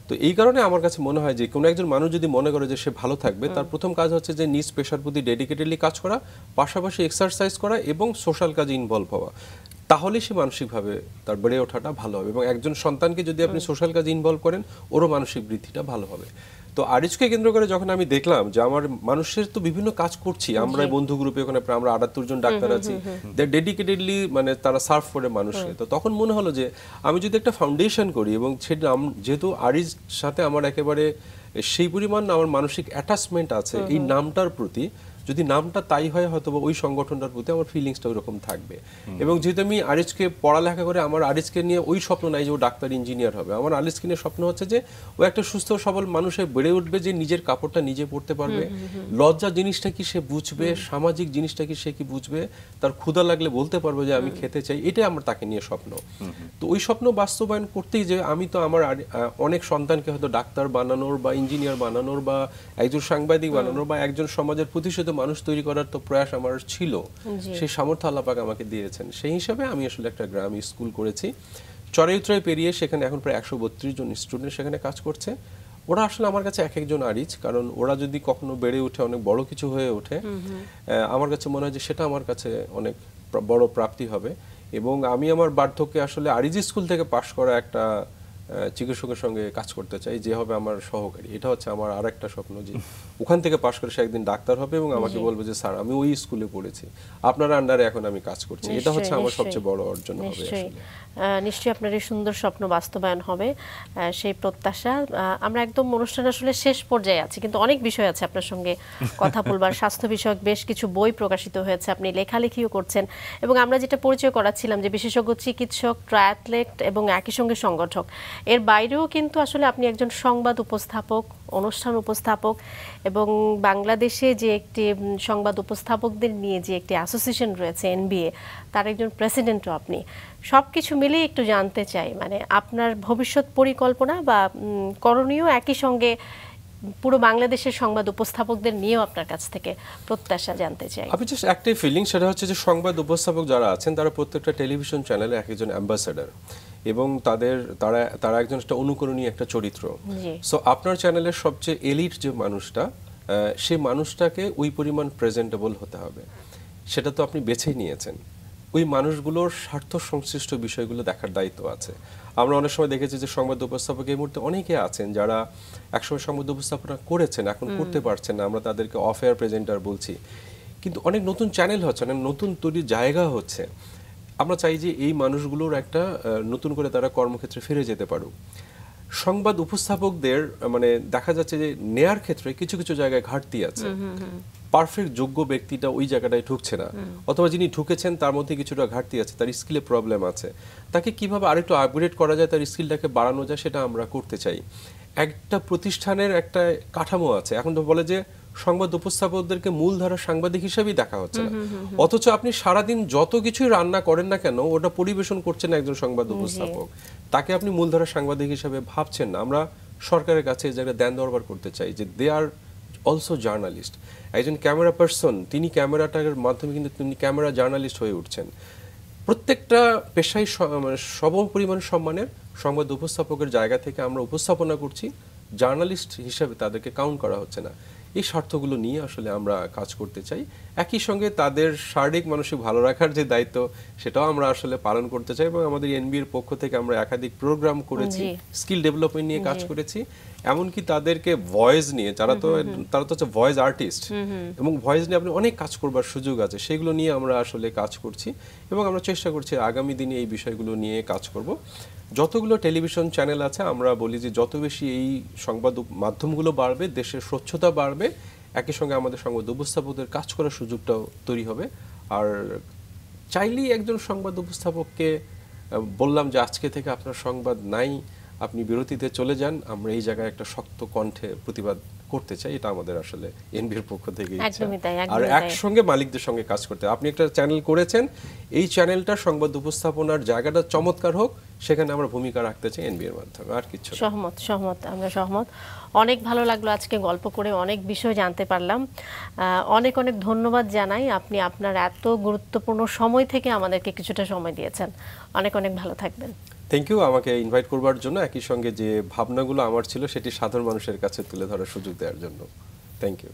তো এই কারণে আমার কাছে মনে হয় যে কোনো একজন মানুষ যদি মনে করে যে সে ভালো থাকবে, তার প্রথম কাজ হচ্ছে যে নিজ পেশার প্রতি ডেডিকেটেডলি কাজ করা, পাশাপাশি এক্সারসাইজ করা এবং সোশ্যাল কাজে ইনভলভ হওয়া। তাহলে সে মানসিকভাবে তার বেড়ে ওঠাটা ভালো হবে, এবং একজন সন্তানকে যদি আপনি সোশ্যাল কাজে ইনভলভ করেন, ওরও মানসিক বৃদ্ধিটা ভালো হবে। তো আরিজকে কেন্দ্র করে যখন আমি দেখলাম যে আমার মানুষের তো বিভিন্ন কাজ করছি, আমরা বন্ধু গ্রুপে ওখানে প্রায় আমরা 78 জন ডাক্তার আছি, ডেডিকেটেডলি মানে তারা সার্ভ করে মানুষকে। তো তখন মনে হলো যে আমি যদি একটা ফাউন্ডেশন করি, এবং সেটা যেহেতু আরিজ সাথে আমার একেবারে সেই পরিমাণ আমার মানসিক অ্যাটাচমেন্ট আছে এই নামটার প্রতি, যদি নামটা তাই হয় হয়তো ওই সংগঠনটার প্রতি আমার ফিলিংসটা ওইরকম থাকবে। এবং যেহেতু আমি আরিজকে পড়ালেখা করে, আমার আরিজকে নিয়ে ওই স্বপ্ন নাই যে ও ডাক্তার ইঞ্জিনিয়ার হবে, আমার আরিজকে নিয়ে স্বপ্ন হচ্ছে যে ও একটা সুস্থ সবল মানুষে বেড়ে উঠবে, যে নিজের কাপড়টা নিজে পরতে পারবে, লজ্জা জিনিসটা কি সে বুঝবে, সামাজিক জিনিসটা কি সে কি বুঝবে, তার ক্ষুধা লাগলে বলতে পারবে যে আমি খেতে চাই, এটাই আমার তাকে নিয়ে স্বপ্ন। তো ওই স্বপ্ন বাস্তবায়ন করতেই যে আমি তো আমার অনেক সন্তানকে হয়তো ডাক্তার বানানোর বা ইঞ্জিনিয়ার বানানোর বা একজন সাংবাদিক বানানোর বা একজন সমাজের প্রতিষ্ঠিত মানুষ তৈরি করার তো প্রয়াস আমার ছিল, সেই সামর্থ্য আল্লাহ পাক আমাকে দিয়েছেন। সেই হিসাবে আমি আসলে একটা গ্রামীণ স্কুল করেছি, চড়াই উতরাই পেরিয়ে সেখানে এখন প্রায় 132 জন স্টুডেন্ট সেখানে কাজ করছে। ওরা আসলে আমার কাছে এক একজন আরিজ, কারণ ওরা যদি কখনো বেড়ে ওঠে, অনেক বড় কিছু হয়ে ওঠে, আমার কাছে মনে হয় যে সেটা আমার কাছে অনেক বড় প্রাপ্তি হবে। এবং আমি আমার বার্ধক্যে আসলে আরিজ স্কুল থেকে পাশ করা একটা চিকিৎসকের সঙ্গে কাজ করতে চাই, যে হবে আমার সহকারী। এটা হচ্ছে আমার আরেকটা স্বপ্ন, যে ওখান থেকে পাশ করে সে একদিন ডাক্তার হবে এবং আমাকে বলবে যে স্যার আমি ওই স্কুলে পড়েছি, আপনার আন্ডারে এখন আমি কাজ করছি। এটা হচ্ছে আমার সবচেয়ে বড় অর্জন হবে। নিশ্চয়ই আপনার এই সুন্দর স্বপ্ন বাস্তবায়ন হবে, সেই প্রত্যাশা। আমরা একদম অনুষ্ঠান আসলে শেষ পর্যায়ে আছি, কিন্তু অনেক বিষয় আছে আপনার সঙ্গে কথা বলবার। স্বাস্থ্য বিষয়ক বেশ কিছু বই প্রকাশিত হয়েছে, আপনি লেখালেখিও করছেন, এবং আমরা যেটা পরিচয় করাচ্ছিলাম যে বিশেষজ্ঞ চিকিৎসক, ট্রায়াথলেট এবং একই সঙ্গে সংগঠক, এর বাইরেও কিন্তু আসলে আপনি একজন সংবাদ উপস্থাপক, অনুষ্ঠান উপস্থাপক, এবং বাংলাদেশে যে একটি সংবাদ উপস্থাপকদের নিয়ে যে একটি অ্যাসোসিয়েশন রয়েছে NBA, তার একজন প্রেসিডেন্টও আপনি। সব কিছু মিলিয়ে একটু জানতে চাই, মানে আপনার ভবিষ্যৎ পরিকল্পনা বা করণীয়, একই সঙ্গে পুরো বাংলাদেশের সংবাদ উপস্থাপকদের নিয়েও আপনার কাছ থেকে প্রত্যাশা জানতে চাই। আমি জাস্ট একটাই ফিলিং, সেটা হচ্ছে যে সংবাদ উপস্থাপক যারা আছেন তারা প্রত্যেকটা টেলিভিশন চ্যানেলে একজন অ্যাম্বাসেডর, এবং তারা একজন অনুকরণীয় একটা চরিত্র। সো আপনার চ্যানেলের সবচেয়ে এলিট যে মানুষটা, সেই মানুষটাকে ওই পরিমাণ প্রেজেন্টেবল হতে হবে, সেটা তো আপনি বেছেই নিয়েছেন। ওই মানুষগুলোর স্বার্থ সংশ্লিষ্ট বিষয়গুলো দেখার দায়িত্ব আছে। আমরা অনেক সময় দেখেছি যে সংবাদ উপস্থাপক এই মুহূর্তে অনেকে আছেন যারা একসময় সংবাদ উপস্থাপনা করেছেন, এখন করতে পারছেন না, আমরা তাদেরকে অফ এয়ার প্রেজেন্টার বলছি। কিন্তু অনেক নতুন চ্যানেল হচ্ছে, অনেক নতুন তৈরি জায়গা হচ্ছে। আমরা চাই যে এই মানুষগুলোর একটা নতুন করে তারা কর্মক্ষেত্রে ফিরে যেতে পারুক। সংবাদ উপস্থাপকদের মানে দেখা যাচ্ছে যে নেয়ার ক্ষেত্রে কিছু কিছু জায়গায় ঘাটতি আছে। পারফেক্ট যোগ্য ব্যক্তিটা ওই জায়গাটায় ঢুকছে না, অথবা যিনি ঢুকেছেন তার মধ্যে কিছুটা ঘাটতি আছে, তার স্কিলে প্রবলেম আছে। তাকে কিভাবে আরেকটু আপগ্রেড করা যায়, তার স্কিলটাকে বাড়ানো যায়, সেটা আমরা করতে চাই। একটা প্রতিষ্ঠানের একটা কাঠামো আছে, এখন তো বলে যে সংবাদ উপস্থাপকদেরকে মূলধারা সাংবাদিক হিসেবেই দেখা হচ্ছে না, অথচ আপনি সারাদিন যত কিছুই রান্না করেন না কেন ওটা পরিবেশন করছেন একজন সংবাদ উপস্থাপক, তাকে আপনি মূলধারা সাংবাদিক হিসেবে ভাবছেন না। আমরা সরকারের কাছে এই জায়গায় দেন দরবার করতে চাই যে দে আর অলসো জার্নালিস্ট। একজন ক্যামেরা পার্সন, তিনি ক্যামেরাটার মাধ্যমে কিন্তু তিনি ক্যামেরা জার্নালিস্ট হয়ে উঠছেন। প্রত্যেকটা পেশায় সম পরিমাণ সম্মানের সংবাদ উপস্থাপকের জায়গা থেকে আমরা উপস্থাপনা করছি, জার্নালিস্ট হিসেবে তাদেরকে কাউন্ট করা হচ্ছে না। এই স্বার্থগুলো নিয়ে আসলে আমরা কাজ করতে চাই। একই সঙ্গে তাদের শারীরিক মানসিক ভালো রাখার যে দায়িত্ব সেটাও আমরা আসলে পালন করতে চাই, এবং আমাদের এনবিএর পক্ষ থেকে আমরা একাধিক প্রোগ্রাম করেছি, স্কিল ডেভেলপমেন্ট নিয়ে কাজ করেছি, এমনকি তাদেরকে ভয়েস নিয়ে, তারা তো হচ্ছে ভয়েস আর্টিস্ট, এবং ভয়েস নিয়ে আপনি অনেক কাজ করবার সুযোগ আছে, সেগুলো নিয়ে আমরা আসলে কাজ করছি, এবং আমরা চেষ্টা করছি আগামী দিনে এই বিষয়গুলো নিয়ে কাজ করব। যতগুলো টেলিভিশন চ্যানেল আছে আমরা বলি যে যত বেশি এই সংবাদ মাধ্যমগুলো বাড়বে, দেশের স্বচ্ছতা বাড়বে, একই সঙ্গে আমাদের সংবাদ উপস্থাপকদের কাজ করার সুযোগটাও তৈরি হবে। আর চাইলেই একজন সংবাদ উপস্থাপককে বললাম যে আজকে থেকে আপনার সংবাদ নাই, আপনি বিরতিতে চলে যান, আমরা এই জায়গায় একটা শক্ত কণ্ঠে প্রতিবাদ করতে চাই। এটা আমাদের আসলে এনবির পক্ষ থেকে ইচ্ছা, আর একসঙ্গে মালিকদের সঙ্গে কাজ করতে। আপনি একটা চ্যানেল করেছেন, এই চ্যানেলটা সংবাদ উপস্থাপনার জায়গাটা চমৎকার হোক, সেখানে আমরা ভূমিকা রাখতে চাই এনবির মাধ্যমে, আর কিছু। সহমত, আমরা সহমত। অনেক ভালো লাগলো আজকে গল্প করে, অনেক বিষয় জানতে পারলাম। অনেক অনেক ধন্যবাদ জানাই, আপনি আপনার এত গুরুত্বপূর্ণ সময় থেকে আমাদেরকে কিছুটা সময় দিয়েছেন। অনেক অনেক ভালো থাকবেন। থ্যাংক ইউ আমাকে ইনভাইট করবার জন্য, একই সঙ্গে যে ভাবনাগুলো আমার ছিল সেটি সাধারণ মানুষের কাছে তুলে ধরার সুযোগ দেওয়ার জন্য। Thank you.